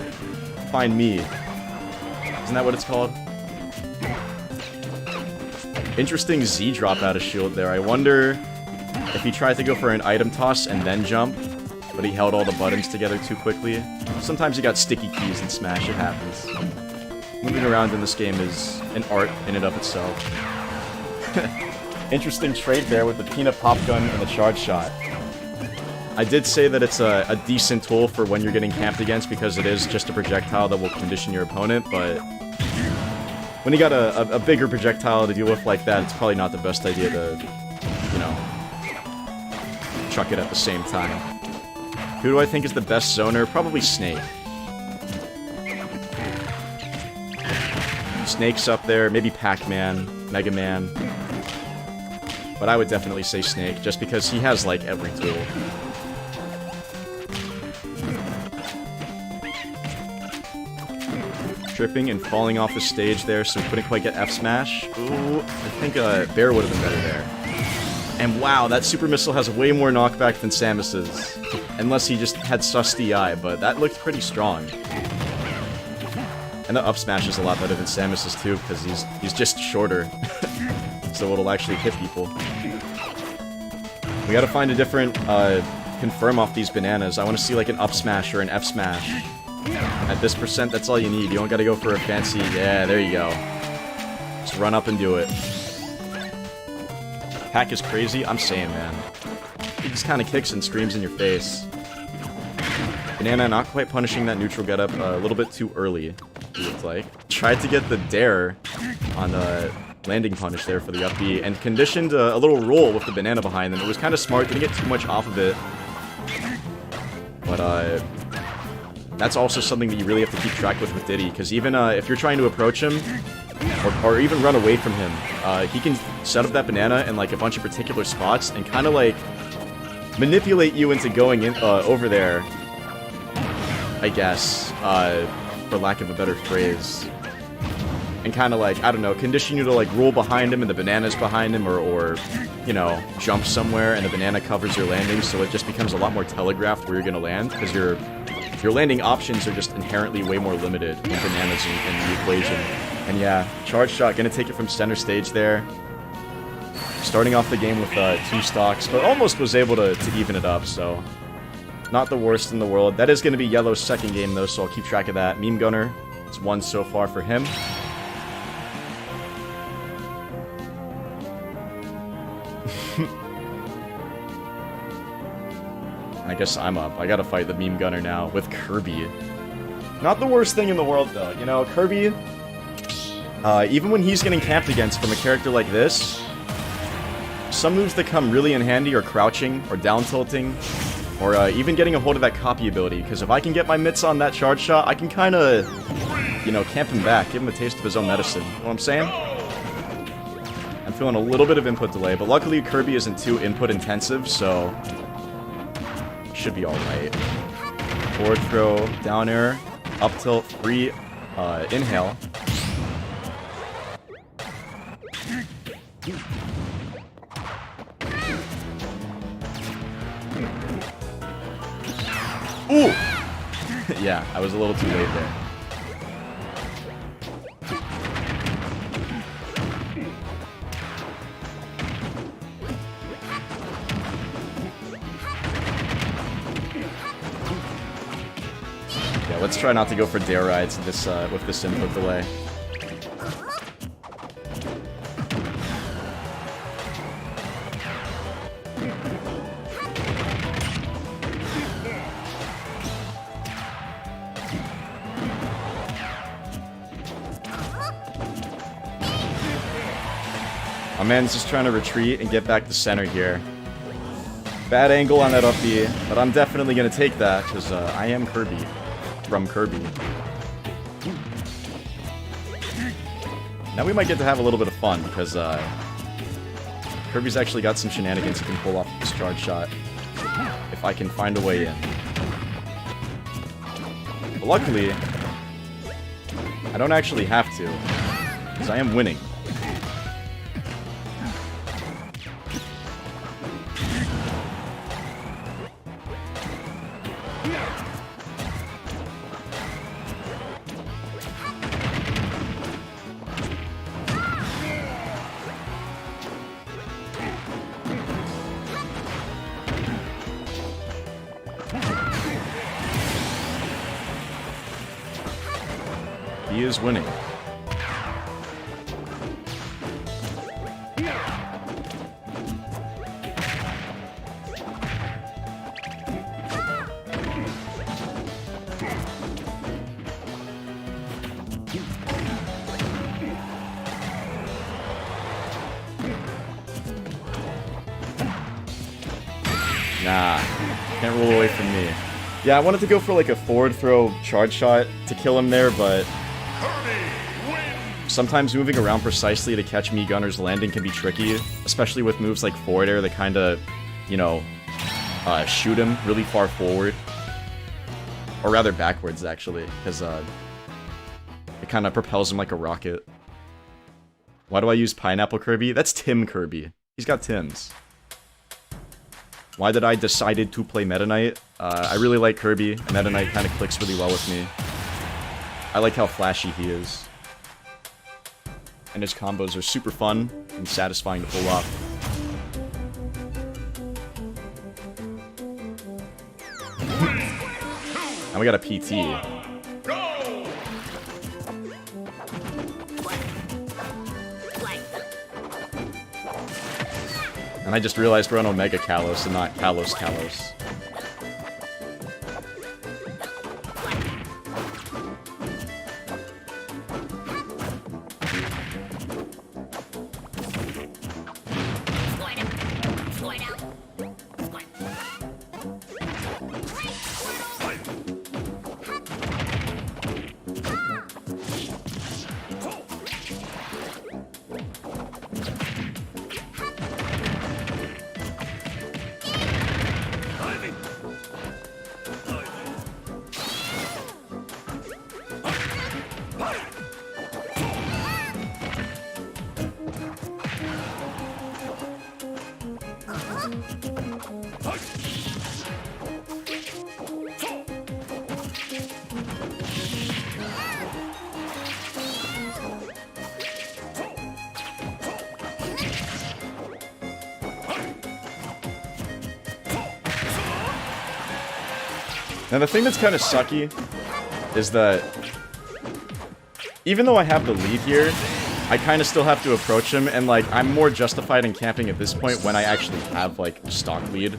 Find Me? Isn't that what it's called? Interesting Z drop out of shield there. I wonder if he tried to go for an item toss and then jump, but he held all the buttons together too quickly. Sometimes you got sticky keys in Smash, it happens. Moving around in this game is an art in and of itself. Interesting trade there with the peanut pop gun and the charge shot. I did say that it's a decent tool for when you're getting camped against, because it is just a projectile that will condition your opponent, but when you got a bigger projectile to deal with like that, it's probably not the best idea to, you know, chuck it at the same time. Who do I think is the best zoner? Probably Snake. Snake's up there, maybe Pac-Man, Mega Man. But I would definitely say Snake, just because he has, like, every tool. Tripping and falling off the stage there, so we couldn't quite get F-Smash. Ooh, I think Bear would have been better there. And wow, that Super Missile has way more knockback than Samus's. Unless he just had sus DI, but that looked pretty strong. And the up smash is a lot better than Samus's too, because he's just shorter. So it'll actually hit people. We gotta find a different confirm off these bananas. I want to see like an up smash or an F smash. At this percent, that's all you need. You don't gotta go for a fancy... Yeah, there you go. Just run up and do it. Hack is crazy. I'm saying, man. He just kind of kicks and screams in your face. Banana not quite punishing that neutral getup a little bit too early, it looks like. Tried to get the dare on landing punish there for the up B, and conditioned a little roll with the banana behind them. It was kind of smart, didn't get too much off of it. But that's also something that you really have to keep track with Diddy, because even if you're trying to approach him, or even run away from him, he can set up that banana in like a bunch of particular spots and kind of like manipulate you into going in over there, I guess, for lack of a better phrase. And kind of like, I don't know, condition you to like roll behind him and the banana's behind him, or you know, jump somewhere and the banana covers your landing, so it just becomes a lot more telegraphed where you're gonna land, because your landing options are just inherently way more limited when bananas in the equation. And yeah, charge shot, gonna take it from center stage there. Starting off the game with 2 stocks, but almost was able to even it up, so not the worst in the world. That is gonna be Yellow's second game though, so I'll keep track of that. Meme Gunner, it's 1 so far for him. I guess I'm up. I gotta fight the Meme Gunner now with Kirby. Not the worst thing in the world, though. You know, Kirby, even when he's getting camped against from a character like this, some moves that come really in handy are crouching, or down tilting, or even getting a hold of that copy ability, because if I can get my mitts on that charge shot, I can kind of, you know, camp him back, give him a taste of his own medicine. You know what I'm saying? I'm feeling a little bit of input delay, but luckily Kirby isn't too input intensive, so should be alright. Forward throw, down air, up tilt, free, inhale. Ooh! Yeah, I was a little too late there. Let's try not to go for dare rides this, with this input delay. My man's just trying to retreat and get back to center here. Bad angle on that up B, but I'm definitely going to take that, because I am Kirby. From Kirby. Now we might get to have a little bit of fun, because Kirby's actually got some shenanigans he can pull off this charge shot, if I can find a way in. But luckily, I don't actually have to, because I am winning. He is winning. Nah, can't roll away from me. Yeah, I wanted to go for like a forward throw charge shot to kill him there, but sometimes moving around precisely to catch me Gunner's landing can be tricky, especially with moves like forward air that kind of, you know, shoot him really far forward. Or rather backwards, actually, because it kind of propels him like a rocket. Why do I use Pineapple Kirby? That's Tim Kirby. He's got Tims. Why did I decided to play Meta Knight? I really like Kirby. Meta Knight kind of clicks really well with me. I like how flashy he is. And his combos are super fun and satisfying to pull off. And we got a PT. And I just realized we're on Omega Kalos and not Kalos Kalos. Now the thing that's kind of sucky is that even though I have the lead here, I kind of still have to approach him, and like I'm more justified in camping at this point when I actually have like stock lead.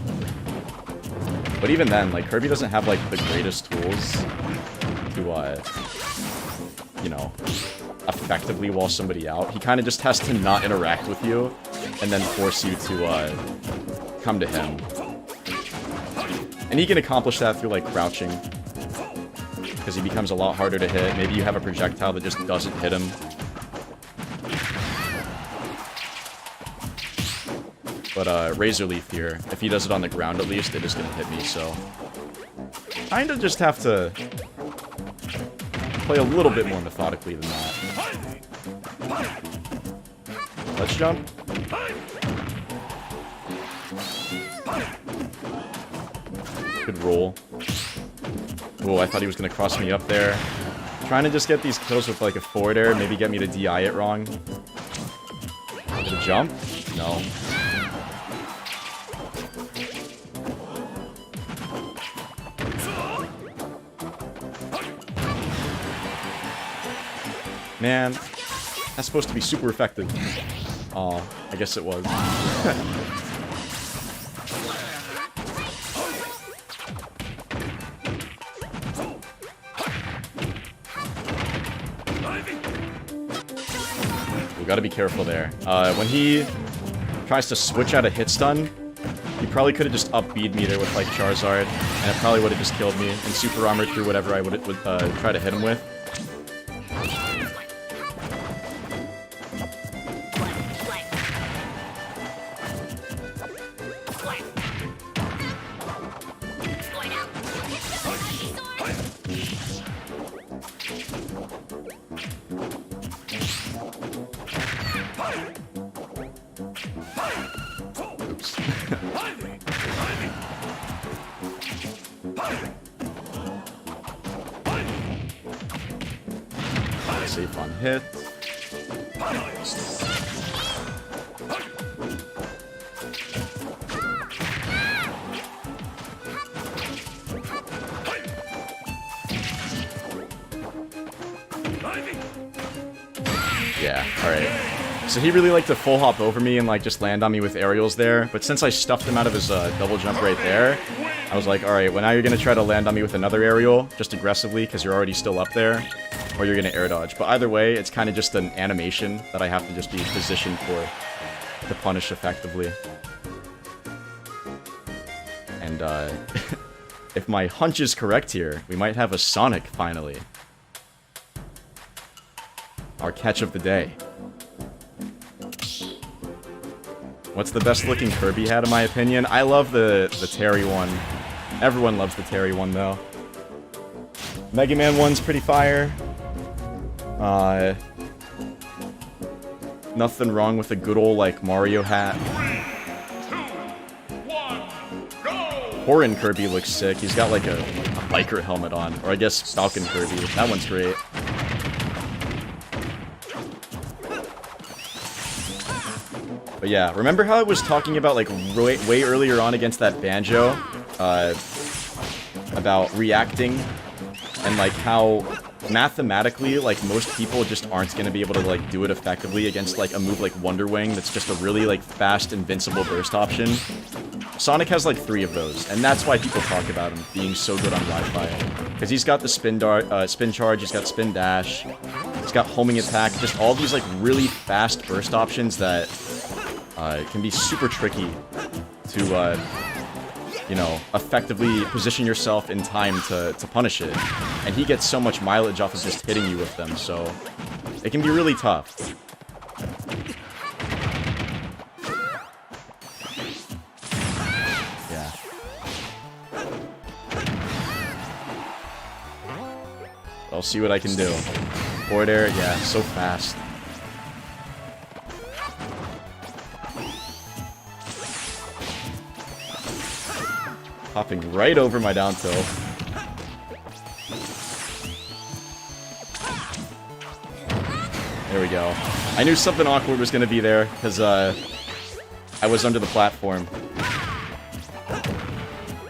But even then, like Kirby doesn't have like the greatest tools to you know, effectively wall somebody out. He kind of just has to not interact with you and then force you to come to him. And he can accomplish that through, like, crouching. Because he becomes a lot harder to hit. Maybe you have a projectile that just doesn't hit him. But, Razor Leaf here, if he does it on the ground at least, it is going to hit me, so... Kinda just have to... play a little bit more methodically than that. Let's jump. Good roll. Oh, I thought he was going to cross me up there. Trying to just get these kills with like a forward air, maybe get me to DI it wrong. The jump? No. Man, that's supposed to be super effective. Oh, I guess it was. Gotta be careful there. When he tries to switch out a hit stun, he probably could have just up-B'd me there with like Charizard, and it probably would have just killed me, and super armor through whatever I would try to hit him with. Safe on hit. Yeah, alright. So he really liked to full hop over me and like just land on me with aerials there, but since I stuffed him out of his double jump right there, I was like, alright, well now you're gonna try to land on me with another aerial, just aggressively, because you're already still up there, or you're gonna air dodge. But either way, it's kind of just an animation that I have to just be positioned for to punish effectively. And if my hunch is correct here, we might have a Sonic finally. Our catch of the day. What's the best looking Kirby hat in my opinion? I love the Terry one. Everyone loves the Terry one though. Mega Man 1's pretty fire. Nothing wrong with a good old like Mario hat. 3, 2, 1, go! Horin Kirby looks sick. He's got like a biker helmet on. Or I guess Falcon Kirby. That one's great. But yeah, remember how I was talking about, like, way earlier on against that Banjo? About reacting, and, like, how mathematically, like, most people just aren't going to be able to, like, do it effectively against, like, a move like Wonder Wing that's just a really, like, fast, invincible burst option. Sonic has, like, 3 of those, and that's why people talk about him being so good on Wi-Fi. Because he's got the spin charge, he's got spin dash, he's got homing attack, just all these, like, really fast burst options that can be super tricky to, you know, effectively position yourself in time to punish it. And he gets so much mileage off of just hitting you with them, so it can be really tough. Yeah. I'll see what I can do. Forward air, yeah, so fast. Hopping right over my down tilt. There we go. I knew something awkward was going to be there, because I was under the platform.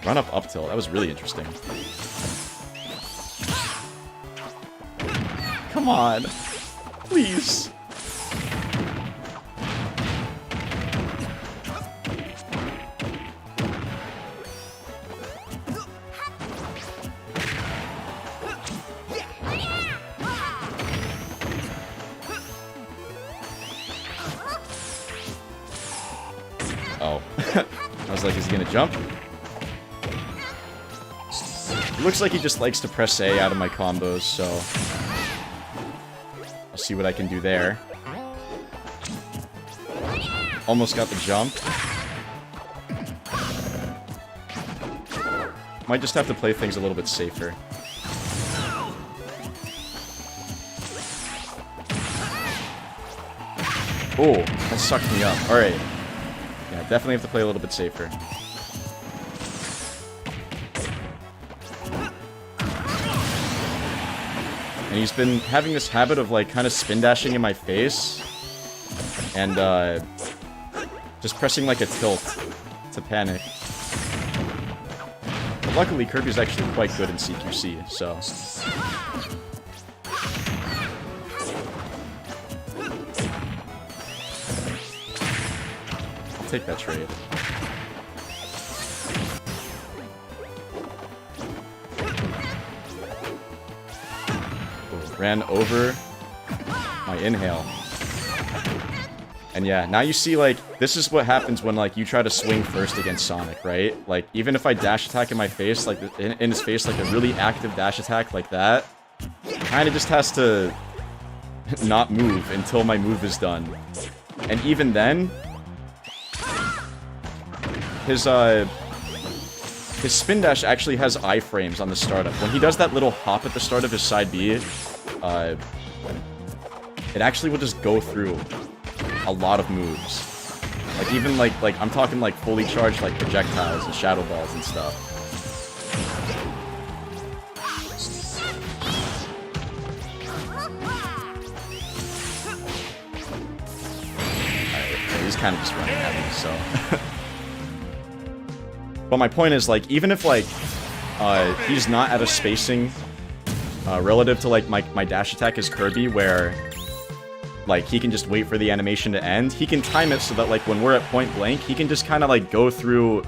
Run up tilt. That was really interesting. Come on. Please. Oh. I was like, is he gonna jump? It looks like he just likes to press A out of my combos, so I'll see what I can do there. Almost got the jump. Might just have to play things a little bit safer. Oh, that sucked me up. Alright. Yeah, definitely have to play a little bit safer. And he's been having this habit of, like, kind of spin dashing in my face. And, just pressing, like, a tilt to panic. But luckily, Kirby's actually quite good in CQC, so... take that trade. Ooh, ran over my inhale. And yeah, now you see, like, this is what happens when, like, you try to swing first against Sonic, right? Like, even if I dash attack in my face, like, in his face, like, a really active dash attack like that, kind of just has to not move until my move is done. And even then, his spin dash actually has iframes on the startup. When he does that little hop at the start of his side B, it actually will just go through a lot of moves. Like, even like I'm talking like fully charged like projectiles and shadow balls and stuff. Alright, he's kind of just running at me, so... But my point is, like, even if, like, he's not at a spacing relative to, like, my dash attack is Kirby, where, like, he can just wait for the animation to end, he can time it so that, like, when we're at point blank, he can just kind of, like, go through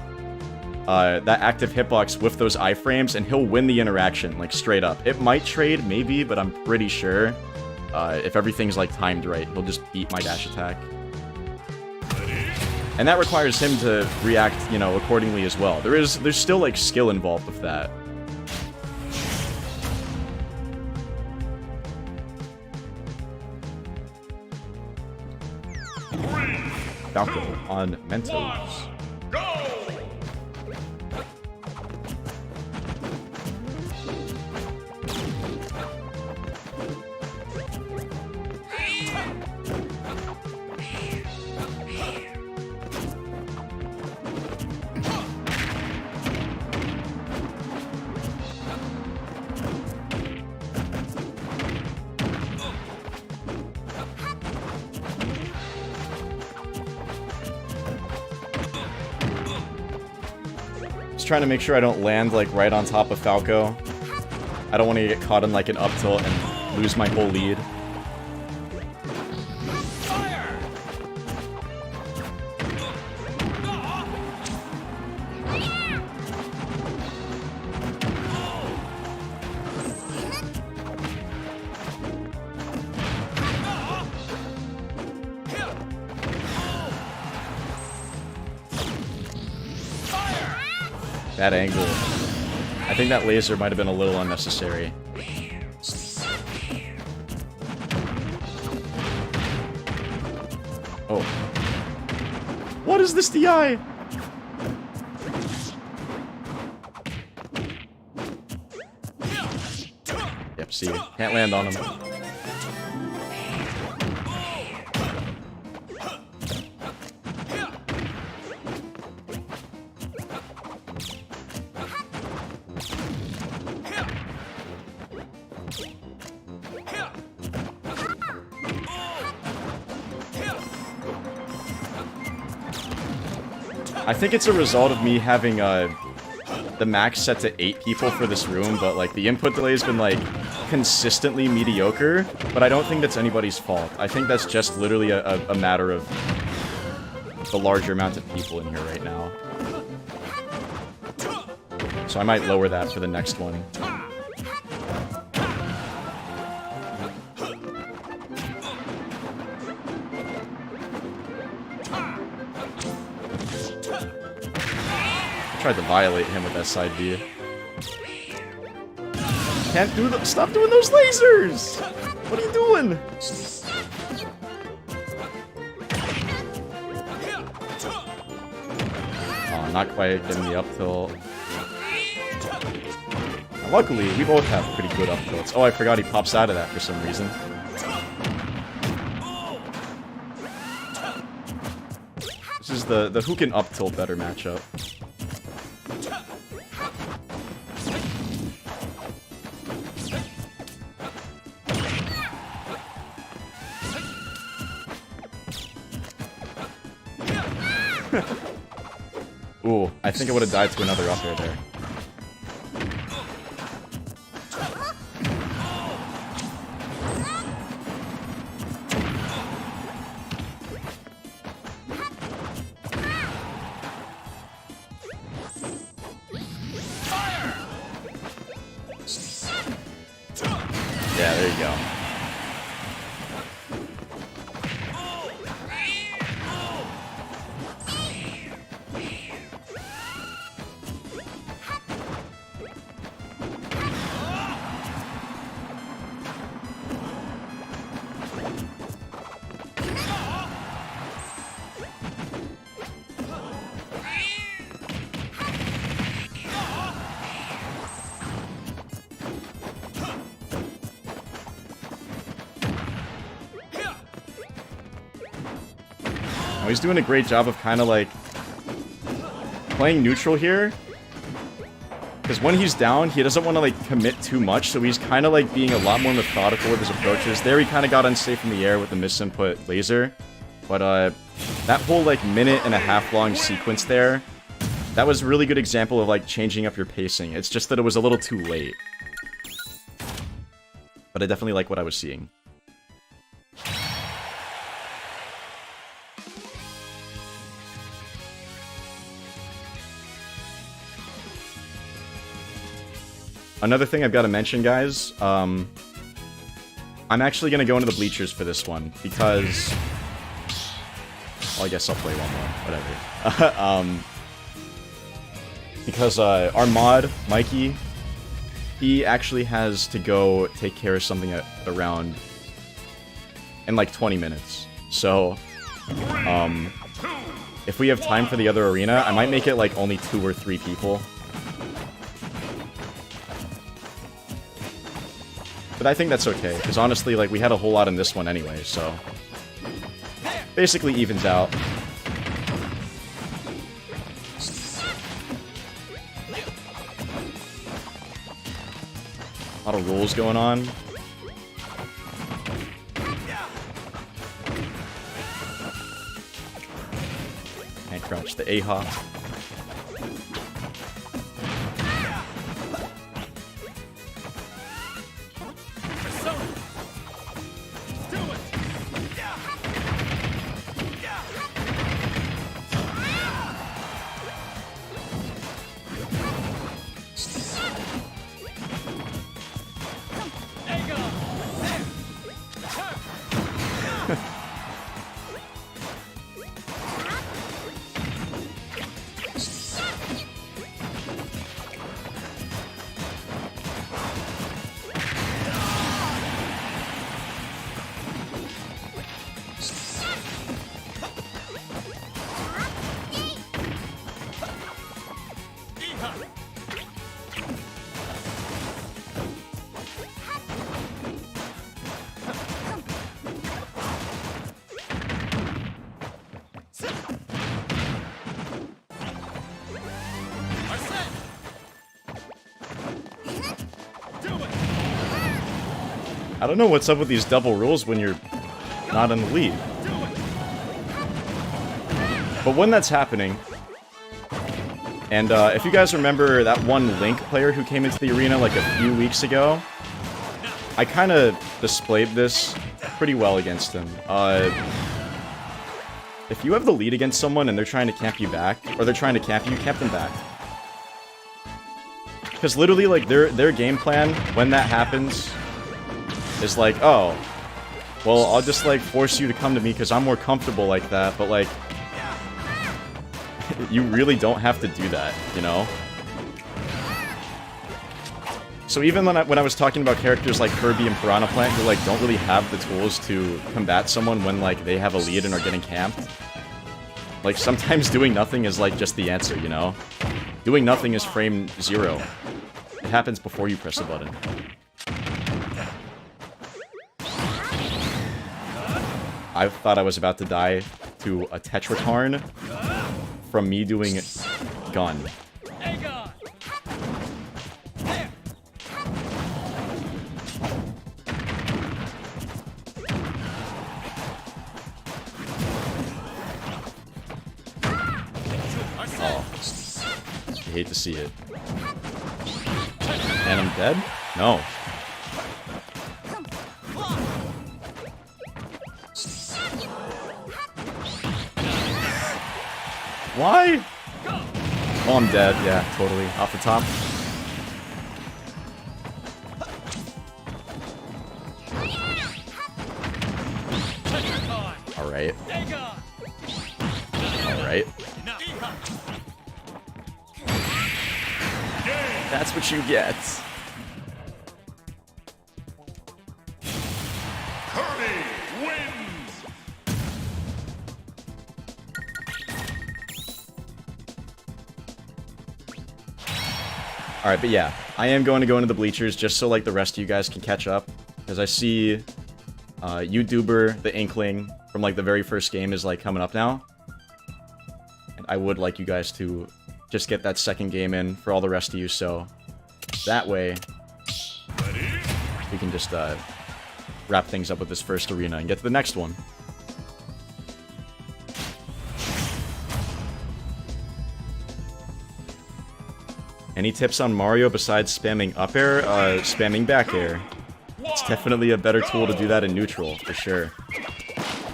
that active hitbox with those iframes, and he'll win the interaction, like, straight up. It might trade, maybe, but I'm pretty sure if everything's, like, timed right, he'll just beat my dash attack. And that requires him to react, you know, accordingly as well. There's still, like, skill involved with that. Falco on Mentos. Trying to make sure I don't land, like, right on top of Falco. I don't want to get caught in like an up tilt and lose my whole lead. That angle. I think that laser might have been a little unnecessary. Oh. What is this DI? Yep, see. Can't land on him. I think it's a result of me having the max set to 8 people for this room, but like the input delay has been like consistently mediocre, but I don't think that's anybody's fault. I think that's just literally a matter of the larger amount of people in here right now. So I might lower that for the next one. Tried to violate him with that side B. Can't do the— stop doing those lasers! What are you doing? Oh, not quite getting the up tilt. Luckily, we both have pretty good up tilts. Oh, I forgot he pops out of that for some reason. This is the who can up tilt better matchup. Ooh, I think I would have died to another up air there. Yeah, there you go. He's doing a great job of kind of like playing neutral here, because when he's down, he doesn't want to like commit too much, so he's kind of like being a lot more methodical with his approaches. There he kind of got unsafe in the air with the misinput laser, but that whole like minute-and-a-half long sequence there, that was a really good example of like changing up your pacing. It's just that it was a little too late, but I definitely like what I was seeing. Another thing I've got to mention, guys, I'm actually going to go into the bleachers for this one, because... well, I guess I'll play one more, whatever. Because our mod, Mikey, he actually has to go take care of something at around... in like 20 minutes. So, if we have time for the other arena, I might make it like only 2 or 3 people. But I think that's okay, because honestly, like, we had a whole lot in this one anyway, so... basically evens out. A lot of rolls going on. Can't crouch the A-hop. I don't know what's up with these double rules when you're not in the lead. But when that's happening, and if you guys remember that one Link player who came into the arena like a few weeks ago, I kind of displayed this pretty well against him. If you have the lead against someone and they're trying to camp you back, or they're trying to camp you, camp them back. Because literally, like, their game plan, when that happens, is like, oh, well, I'll just, like, force you to come to me because I'm more comfortable like that, but, like, you really don't have to do that, you know? So even when I was talking about characters like Kirby and Piranha Plant who, like, don't really have the tools to combat someone when, like, they have a lead and are getting camped, like, sometimes doing nothing is, like, just the answer, you know? Doing nothing is frame 0. It happens before you press a button. I thought I was about to die to a Tetratarn from me doing gun. Oh, I hate to see it. And I'm dead? No. Why? Oh, I'm dead. Yeah, totally. Off the top. Alright. Alright. That's what you get. Kirby wins. Alright, but yeah, I am going to go into the bleachers just so, like, the rest of you guys can catch up. Because I see YouTuber, the Inkling, from, like, the very first game is, like, coming up now. And I would like you guys to just get that second game in for all the rest of you, so that way we can just wrap things up with this first arena and get to the next one. Any tips on Mario besides spamming up air? Spamming back air. It's definitely a better tool to do that in neutral, for sure.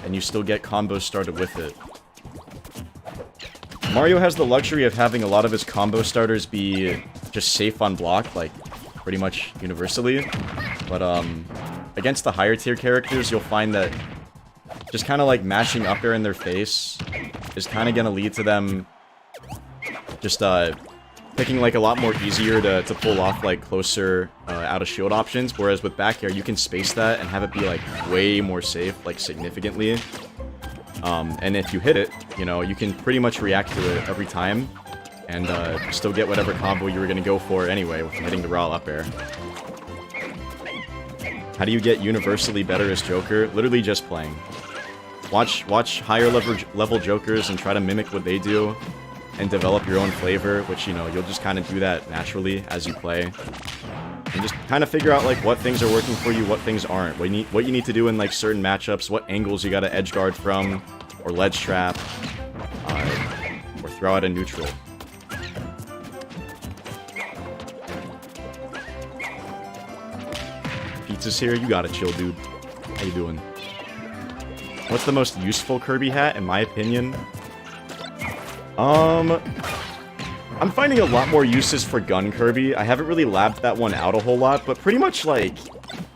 And you still get combos started with it. Mario has the luxury of having a lot of his combo starters be just safe on block, like, pretty much universally. But, against the higher tier characters, you'll find that just kind of, like, mashing up air in their face is kind of gonna lead to them just, picking, like, a lot more easier to pull off, like, closer out-of-shield options, whereas with back air, you can space that and have it be, like, way more safe, like, significantly. And if you hit it, you know, you can pretty much react to it every time, and still get whatever combo you were gonna go for anyway with hitting the raw up air. How do you get universally better as Joker? Literally just playing. Watch higher level Jokers and try to mimic what they do, and develop your own flavor, which, you know, you'll just kind of do that naturally as you play. And just kind of figure out, like, what things are working for you, what things aren't. What you need to do in, like, certain matchups, what angles you gotta edge guard from, or ledge trap, or throw out a neutral. Pizza's here? You got it, chill, dude. How you doing? What's the most useful Kirby hat, in my opinion? I'm finding a lot more uses for Gun Kirby. I haven't really labbed that one out a whole lot, but pretty much, like,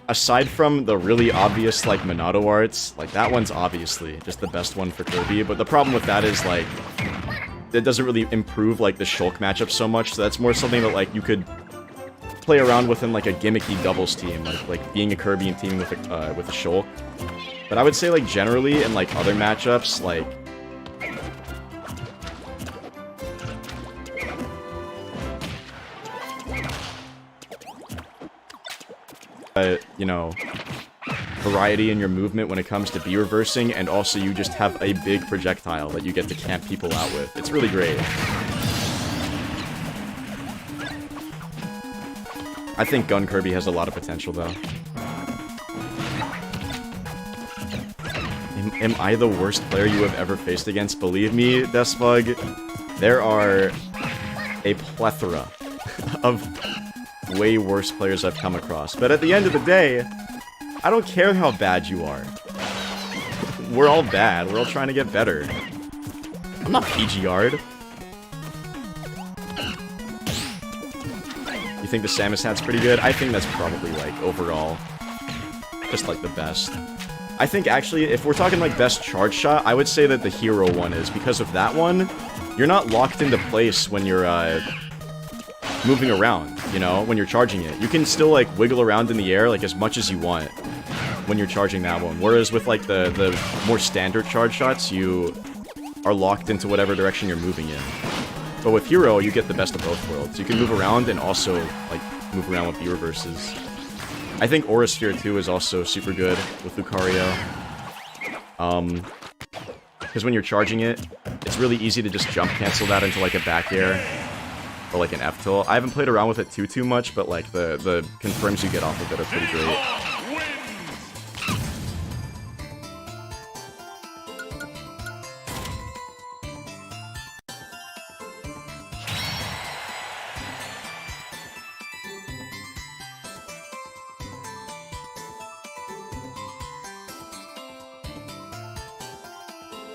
aside from the really obvious, like, Monado arts, like, that one's obviously just the best one for Kirby, but the problem with that is, like, it doesn't really improve, like, the Shulk matchup so much, so that's more something that, like, you could play around within, like, a gimmicky doubles team, like being a Kirby and teaming with a Shulk. But I would say, like, generally, in, like, other matchups, like, you know, variety in your movement when it comes to B reversing, and also you just have a big projectile that you get to camp people out with. It's really great. I think Gun Kirby has a lot of potential, though. Am I the worst player you have ever faced against? Believe me, Despug, there are a plethora of way worse players I've come across. But at the end of the day, I don't care how bad you are. We're all bad. We're all trying to get better. I'm not PGR'd. You think the Samus hat's pretty good? I think that's probably, like, overall, just, like, the best. I think, actually, if we're talking, like, best charge shot, I would say that the hero one is. Because of that one, you're not locked into place when you're, moving around, you know, when you're charging it. You can still, like, wiggle around in the air, like, as much as you want when you're charging that one. Whereas with, like, the more standard charge shots, you are locked into whatever direction you're moving in. But with Hero, you get the best of both worlds. You can move around and also, like, move around with the reverses. I think Aura Sphere 2 is also super good with Lucario. Because when you're charging it, it's really easy to just jump cancel that into, like, a back air. Or, like, an F-tilt. I haven't played around with it too much, but, like, the confirms you get off of it are pretty great.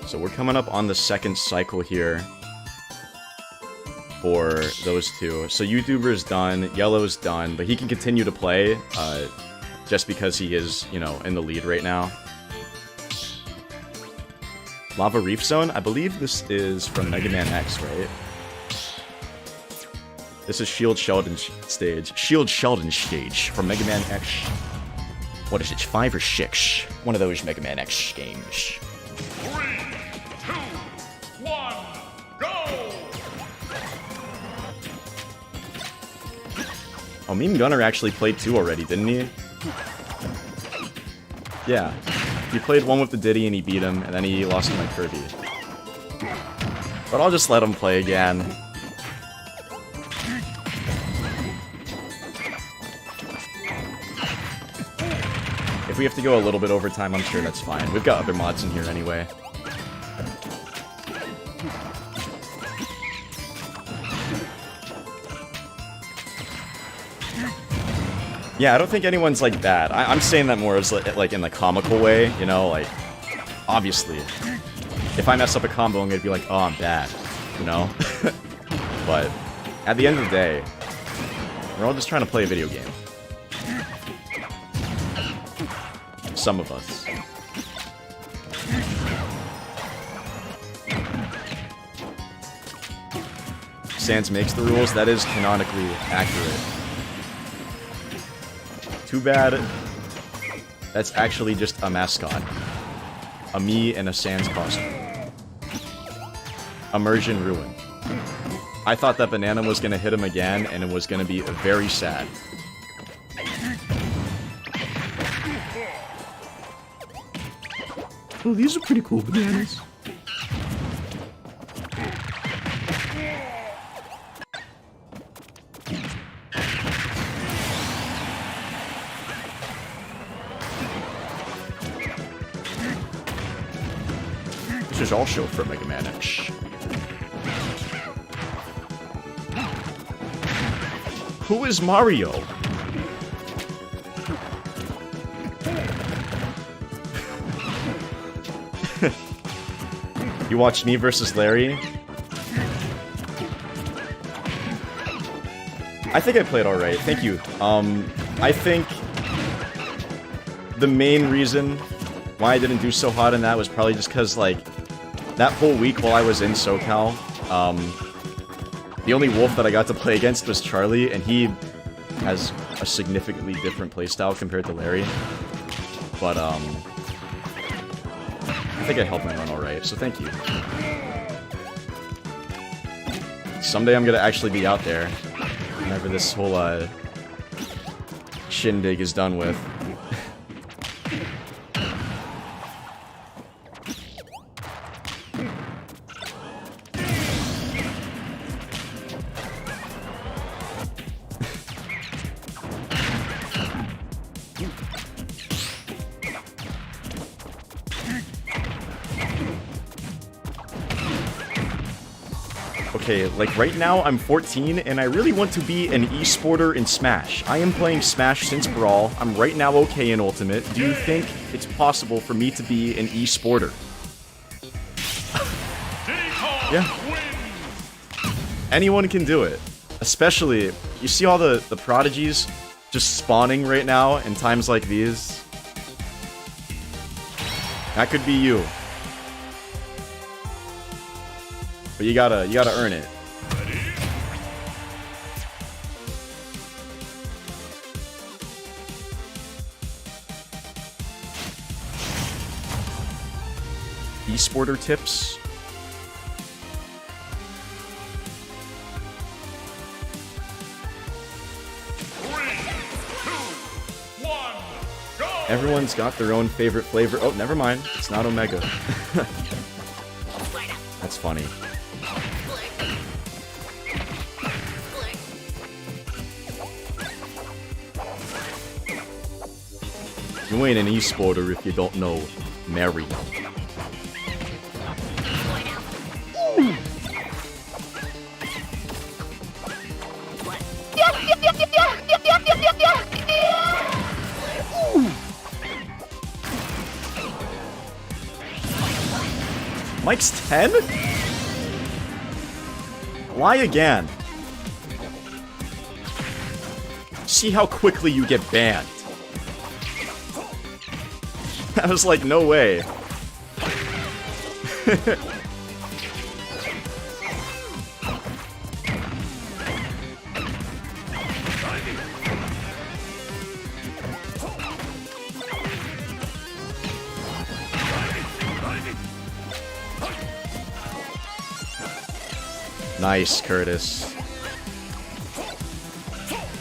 So we're coming up on the second cycle here for those two. So YouTuber's done, Yellow's done, but he can continue to play just because he is, you know, in the lead right now. Lava Reef Zone? I believe this is from Mega Man X, right? This is Shield Sheldon stage. Shield Sheldon stage from Mega Man X. What is it, 5 or 6? One of those Mega Man X games. 3, 2, 1, go! Oh, Meme Gunner actually played 2 already, didn't he? Yeah. He played 1 with the Diddy and he beat him, and then he lost to my Kirby. But I'll just let him play again. If we have to go a little bit over time, I'm sure that's fine. We've got other mods in here anyway. Yeah, I don't think anyone's, like, bad. I'm saying that more as, like, in the comical way, you know, like, obviously. If I mess up a combo, I'm gonna be like, oh, I'm bad, you know? But, at the end of the day, we're all just trying to play a video game. Some of us. Sans makes the rules, that is canonically accurate. Too bad that's actually just a mascot. A me and a Sans costume. Immersion ruined. I thought that banana was gonna hit him again, and it was gonna be very sad. Oh, these are pretty cool bananas. This is also for Mega Man X. Who is Mario? You watched me versus Larry? I think I played alright, thank you. I think the main reason why I didn't do so hot in that was probably just because, like, that whole week while I was in SoCal, the only wolf that I got to play against was Charlie, and he has a significantly different playstyle compared to Larry. But, I think I helped him run alright, so thank you. Someday I'm gonna actually be out there, whenever this whole, shindig is done with. Okay, like right now I'm 14 and I really want to be an esporter in Smash. I am playing Smash since Brawl. I'm right now okay in Ultimate. Do you think it's possible for me to be an esporter? Yeah. Anyone can do it. Especially, you see all the prodigies just spawning right now in times like these? That could be you. But you gotta earn it. Esporter tips. Everyone's got their own favorite flavor. Oh, never mind. It's not Omega. That's funny. You ain't an esporter if you don't know Mary. Mike's 10? Why again? See how quickly you get banned. I was like, no way. Nice, Curtis.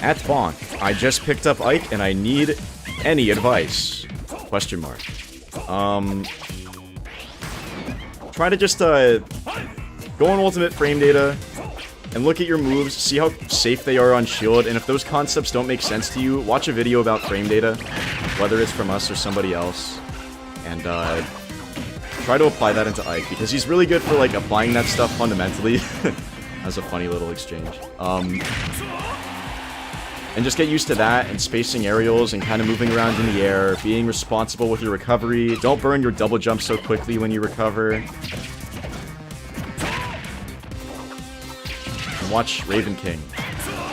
At BONK, I just picked up Ike and I need any advice. Question mark. Try to just, go on ultimate frame data and look at your moves, see how safe they are on shield, and if those concepts don't make sense to you, watch a video about frame data, whether it's from us or somebody else, and, try to apply that into Ike, because he's really good for, like, applying that stuff fundamentally. As a funny little exchange. And just get used to that, and spacing aerials, and kind of moving around in the air, being responsible with your recovery. Don't burn your double jump so quickly when you recover. And watch Raven King,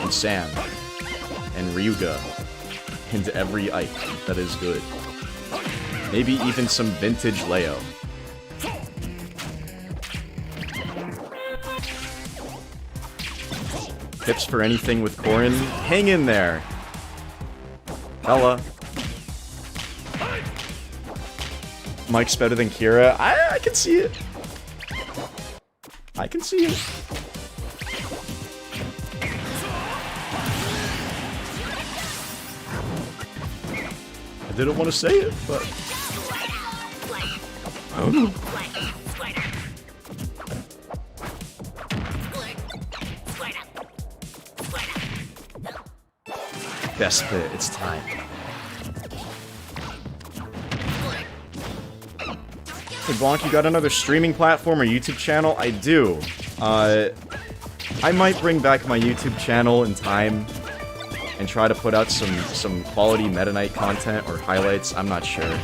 and Sam, and Ryuga, and every Ike that is good. Maybe even some vintage Leo. Tips for anything with Corrin? Hang in there! Bella. Mike's better than Kira? I can see it. I can see it. I didn't want to say it, but... I don't know. Best bit, it's time. Hey BONK, you got another streaming platform or YouTube channel? I do. I might bring back my YouTube channel in time and try to put out some quality Meta Knight content or highlights, I'm not sure.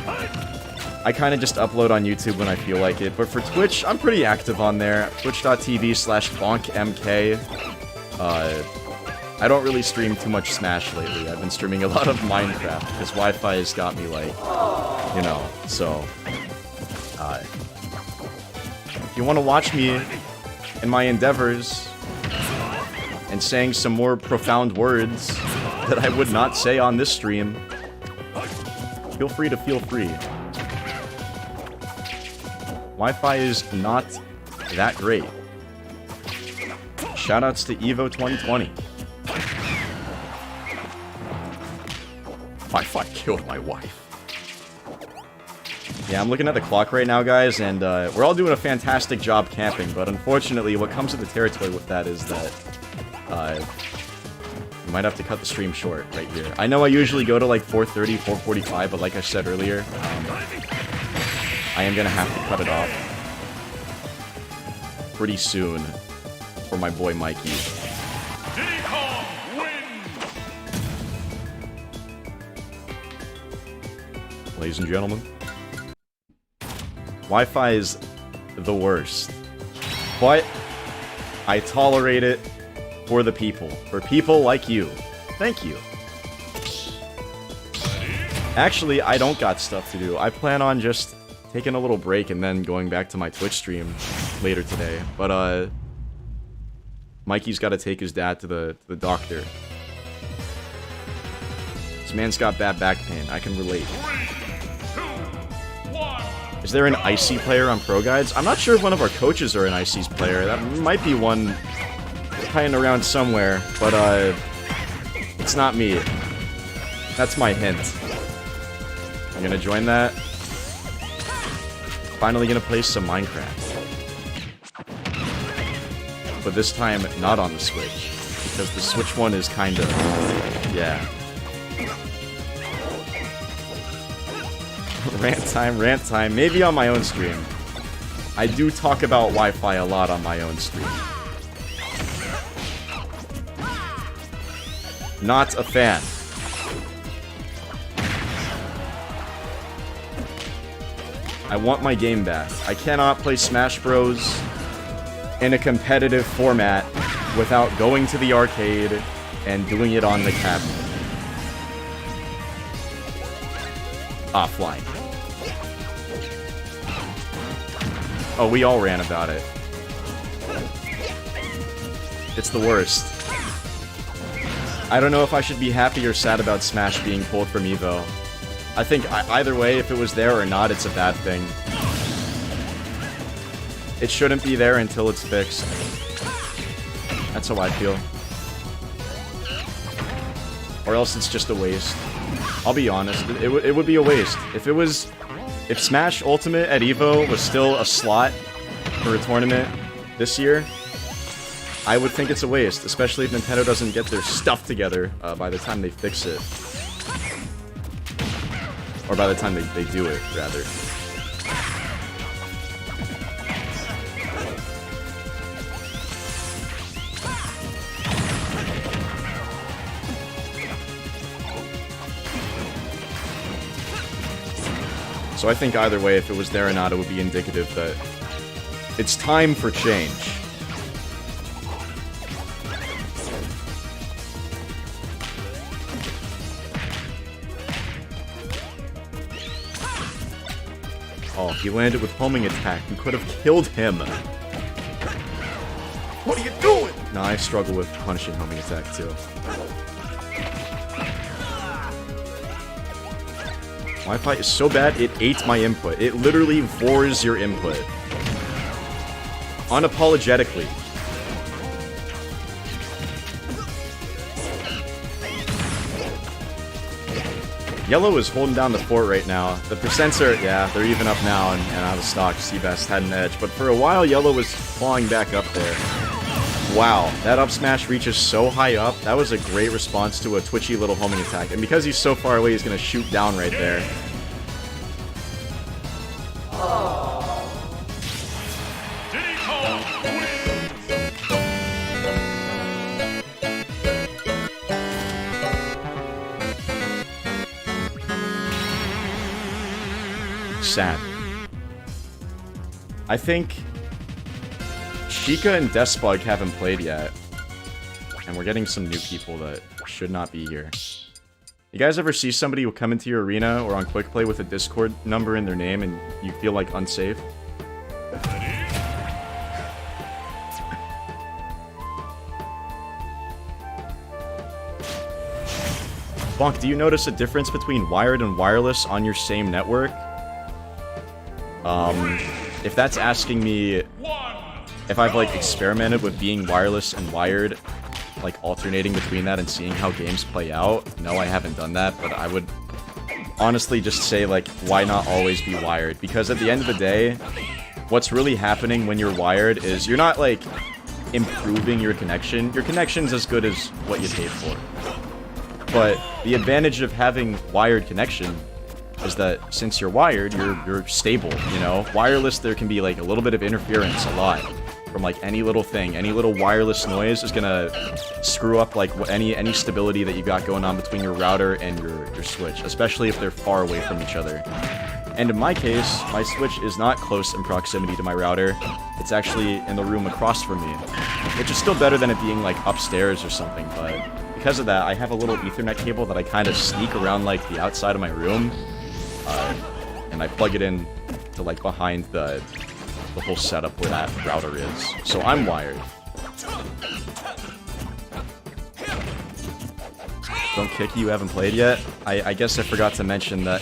I kind of just upload on YouTube when I feel like it, but for Twitch, I'm pretty active on there. Twitch.tv/BonkMK. I don't really stream too much Smash lately. I've been streaming a lot of Minecraft, because Wi-Fi has got me, like, you know, so... if you want to watch me in my endeavors, and saying some more profound words that I would not say on this stream, feel free to feel free. Wi-Fi is not that great. Shoutouts to Evo 2020. Wi-Fi killed my wife. Yeah, I'm looking at the clock right now, guys, and we're all doing a fantastic job camping, but unfortunately, what comes with the territory with that is that we might have to cut the stream short right here. I know I usually go to like 4:30, 4:45, but like I said earlier, I am gonna have to cut it off pretty soon. for my boy Mikey. Diddy Kong wins. Ladies and gentlemen, Wi-Fi is the worst, but I tolerate it for the people. For people like you. Thank you. Actually, I don't got stuff to do. I plan on just taking a little break and then going back to my Twitch stream later today. But, Mikey's got to take his dad to the doctor. This man's got bad back pain. I can relate. 3, 2, 1. Is there an IC player on ProGuides? I'm not sure if one of our coaches are an IC's player. That might be one hiding around somewhere, but, it's not me. That's my hint. I'm gonna join that. Finally gonna play some Minecraft. But this time, not on the Switch. Because the Switch one is kinda... yeah. Rant time. Maybe on my own stream. I do talk about Wi-Fi a lot on my own stream. Not a fan. I want my game back. I cannot play Smash Bros. In a competitive format without going to the arcade and doing it on the cabinet. Offline. Oh, we all ran about it. It's the worst. I don't know if I should be happy or sad about Smash being pulled from Evo. I think either way, if it was there or not, it's a bad thing. It shouldn't be there until it's fixed. That's how I feel. Or else it's just a waste. I'll be honest, it would be a waste. If Smash Ultimate at Evo was still a slot for a tournament this year, I would think it's a waste, especially if Nintendo doesn't get their stuff together by the time they fix it. Or by the time they do it, rather. So I think either way, if it was there or not, it would be indicative that it's time for change. Oh, he landed with homing attack. You could have killed him. What are you doing? Nah, I struggle with punishing homing attack too. Wi-Fi is so bad, it ate my input. It literally vores your input. Unapologetically. Yellow is holding down the fort right now. The percents are, yeah, they're even up now and out of stock. Seabass had an edge. But for a while, Yellow was clawing back up there. Wow, that up smash reaches so high up. That was a great response to a twitchy little homing attack. And because he's so far away, he's going to shoot down right there. Sad. I think Sheikah and Despug haven't played yet. And we're getting some new people that should not be here. You guys ever see somebody who come into your arena or on Quick Play with a Discord number in their name and you feel like unsafe? Bonk, do you notice a difference between wired and wireless on your same network? If that's asking me if I've, like, experimented with being wireless and wired, like, alternating between that and seeing how games play out, no, I haven't done that, but I would honestly just say, like, why not always be wired? Because at the end of the day, what's really happening when you're wired is you're not, like, improving your connection. Your connection's as good as what you paid for. But the advantage of having wired connection is that since you're wired, you're stable, you know? Wireless, there can be, like, a little bit of interference, a lot. from like any little thing, any little wireless noise is gonna screw up like any stability that you got going on between your router and your switch, especially if they're far away from each other. And in my case, my switch is not close in proximity to my router. It's actually in the room across from me, which is still better than it being like upstairs or something, but because of that, I have a little Ethernet cable that I kind of sneak around like the outside of my room, and I plug it in to like behind the whole setup where that router is. So I'm wired. Don't Kick You haven't played yet? I guess I forgot to mention that,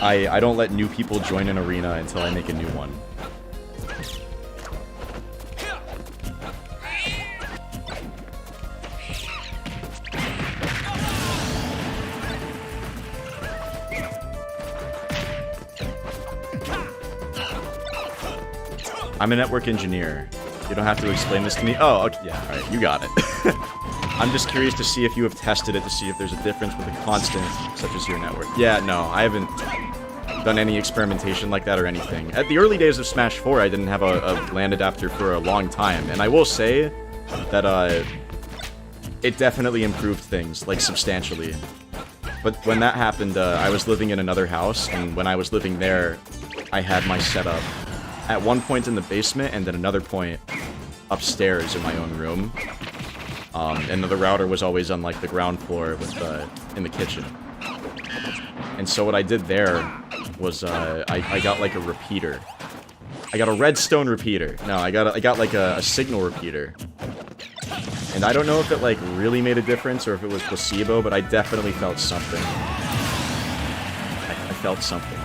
I don't let new people join an arena until I make a new one. I'm a network engineer. You don't have to explain this to me. Oh, okay, yeah, alright, you got it. I'm just curious to see if you have tested it to see if there's a difference with a constant, such as your network. Yeah, no, I haven't done any experimentation like that or anything. At the early days of Smash 4, I didn't have a LAN adapter for a long time, and I will say that, it definitely improved things, like, substantially. But when that happened, I was living in another house, and when I was living there, I had my setup at one point in the basement, and at another point upstairs in my own room. And the router was always on, like, the ground floor with in the kitchen. And so what I did there was, I got, like, a repeater. I got a redstone repeater. No, I got like, a signal repeater. And I don't know if it, like, really made a difference or if it was placebo, but I definitely felt something. I felt something.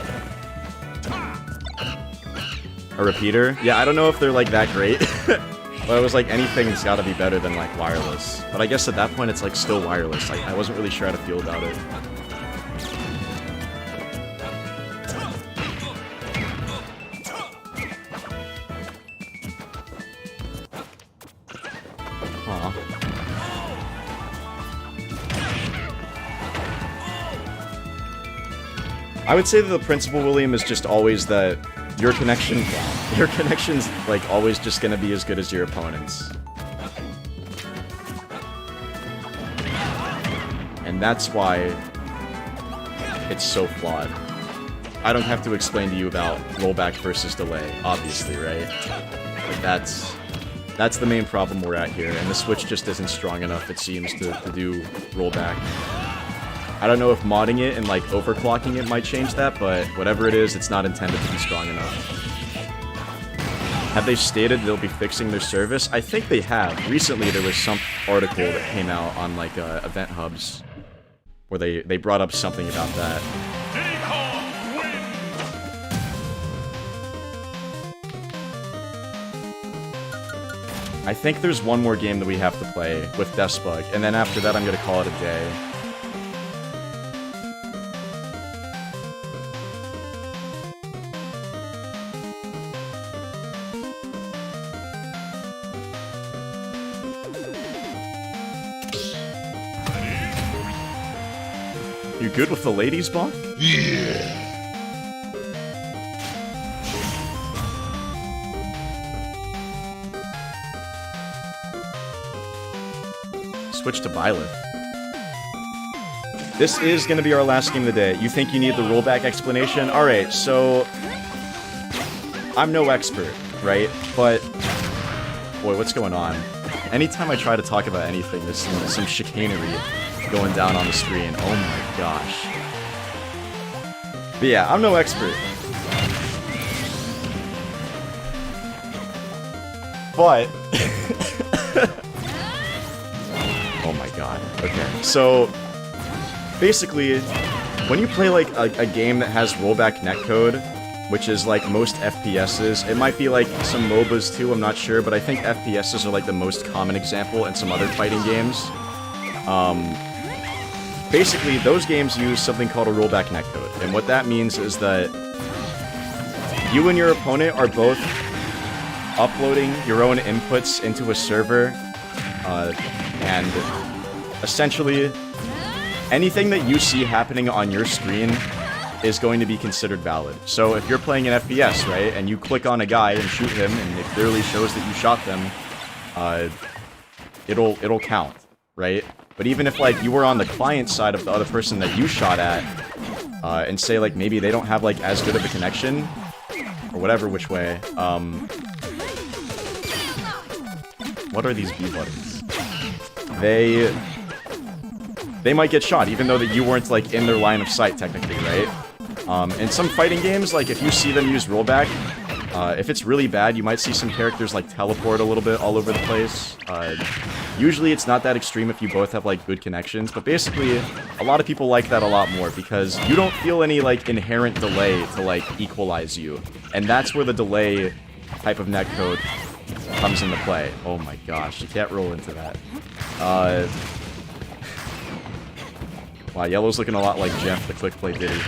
A repeater? Yeah, I don't know if they're, like, that great. But I was like, anything's gotta be better than, like, wireless. But I guess at that point, it's, like, still wireless. I wasn't really sure how to feel about it. Aw. I would say that the principle, William, is just always that your connection's, like, always just gonna be as good as your opponent's. And that's why it's so flawed. I don't have to explain to you about rollback versus delay, obviously, right? But that's the main problem we're at here, and the Switch just isn't strong enough, it seems, to do rollback. I don't know if modding it and, like, overclocking it might change that, but whatever it is, it's not intended to be strong enough. Have they stated they'll be fixing their service? I think they have. Recently, there was some article that came out on, like, event hubs, where they brought up something about that. I think there's one more game that we have to play with Despug, and then after that I'm gonna call it a day. You good with the ladies, Bonk? Yeah. Switch to Byleth. This is gonna be our last game of the day. You think you need the rollback explanation? Alright, so I'm no expert, right? But boy, what's going on? Anytime I try to talk about anything, there's some chicanery going down on the screen. Oh my gosh. But yeah, I'm no expert. But oh my god. Okay, so basically, when you play like a game that has rollback netcode, which is like most FPSs, it might be like some MOBAs too, I'm not sure, but I think FPSs are like the most common example in some other fighting games. Basically, those games use something called a rollback netcode, and what that means is that you and your opponent are both uploading your own inputs into a server, and essentially anything that you see happening on your screen is going to be considered valid. So if you're playing an FPS, right, and you click on a guy and shoot him, and it clearly shows that you shot them, it'll count, right? But even if, like, you were on the client side of the other person that you shot at, and say, like, maybe they don't have, like, as good of a connection, or whatever which way, what are these B buttons? They might get shot, even though that you weren't, like, in their line of sight, technically, right? In some fighting games, like, if you see them use rollback, if it's really bad, you might see some characters, like, teleport a little bit all over the place. Usually it's not that extreme if you both have, like, good connections, but basically, a lot of people like that a lot more, because you don't feel any, like, inherent delay to, like, equalize you. And that's where the delay type of netcode comes into play. Oh my gosh, you can't roll into that. Wow, yellow's looking a lot like Jeff, the Click Play Diddy.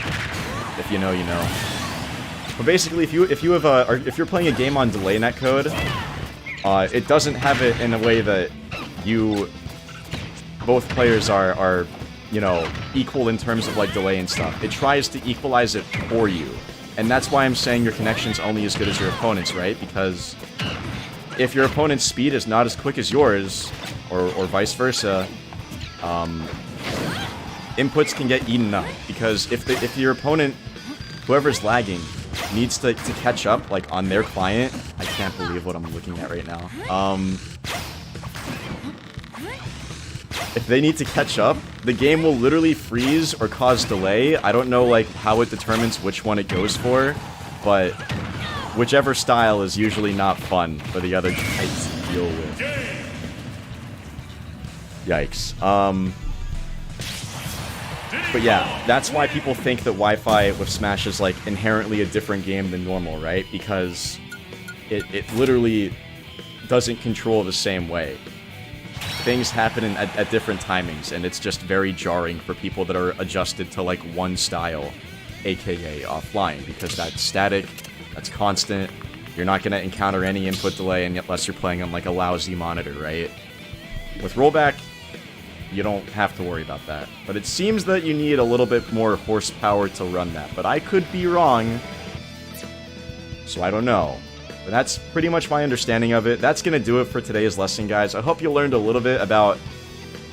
If you know, you know. But basically, if you're playing a game on delay netcode, it doesn't have it in a way that both players are, you know, equal in terms of, like, delay and stuff. It tries to equalize it for you. And that's why I'm saying your connection's only as good as your opponent's, right? Because if your opponent's speed is not as quick as yours, or vice versa, inputs can get eaten up. Because if your opponent, whoever's lagging, needs to catch up, like, on their client, I can't believe what I'm looking at right now. If they need to catch up, the game will literally freeze or cause delay. I don't know, like, how it determines which one it goes for, but whichever style is usually not fun for the other guys to deal with. Yikes. But yeah, that's why people think that Wi-Fi with Smash is, like, inherently a different game than normal, right? Because it literally doesn't control the same way. Things happen at different timings, and it's just very jarring for people that are adjusted to, like, one style, aka offline, because that's static, that's constant, you're not gonna encounter any input delay unless you're playing on, like, a lousy monitor, right? With rollback, you don't have to worry about that. But it seems that you need a little bit more horsepower to run that, but I could be wrong, so I don't know. But that's pretty much my understanding of it. That's gonna do it for today's lesson, guys. I hope you learned a little bit about,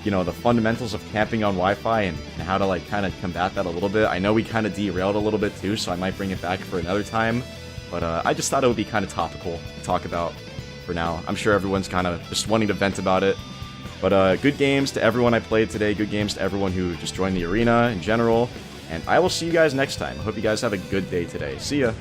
you know, the fundamentals of camping on Wi-Fi and how to, like, kind of combat that a little bit. I know we kind of derailed a little bit too, so I might bring it back for another time. But I just thought it would be kind of topical to talk about for now. I'm sure everyone's kind of just wanting to vent about it. But good games to everyone I played today. Good games to everyone who just joined the arena in general. And I will see you guys next time. I hope you guys have a good day today. See ya!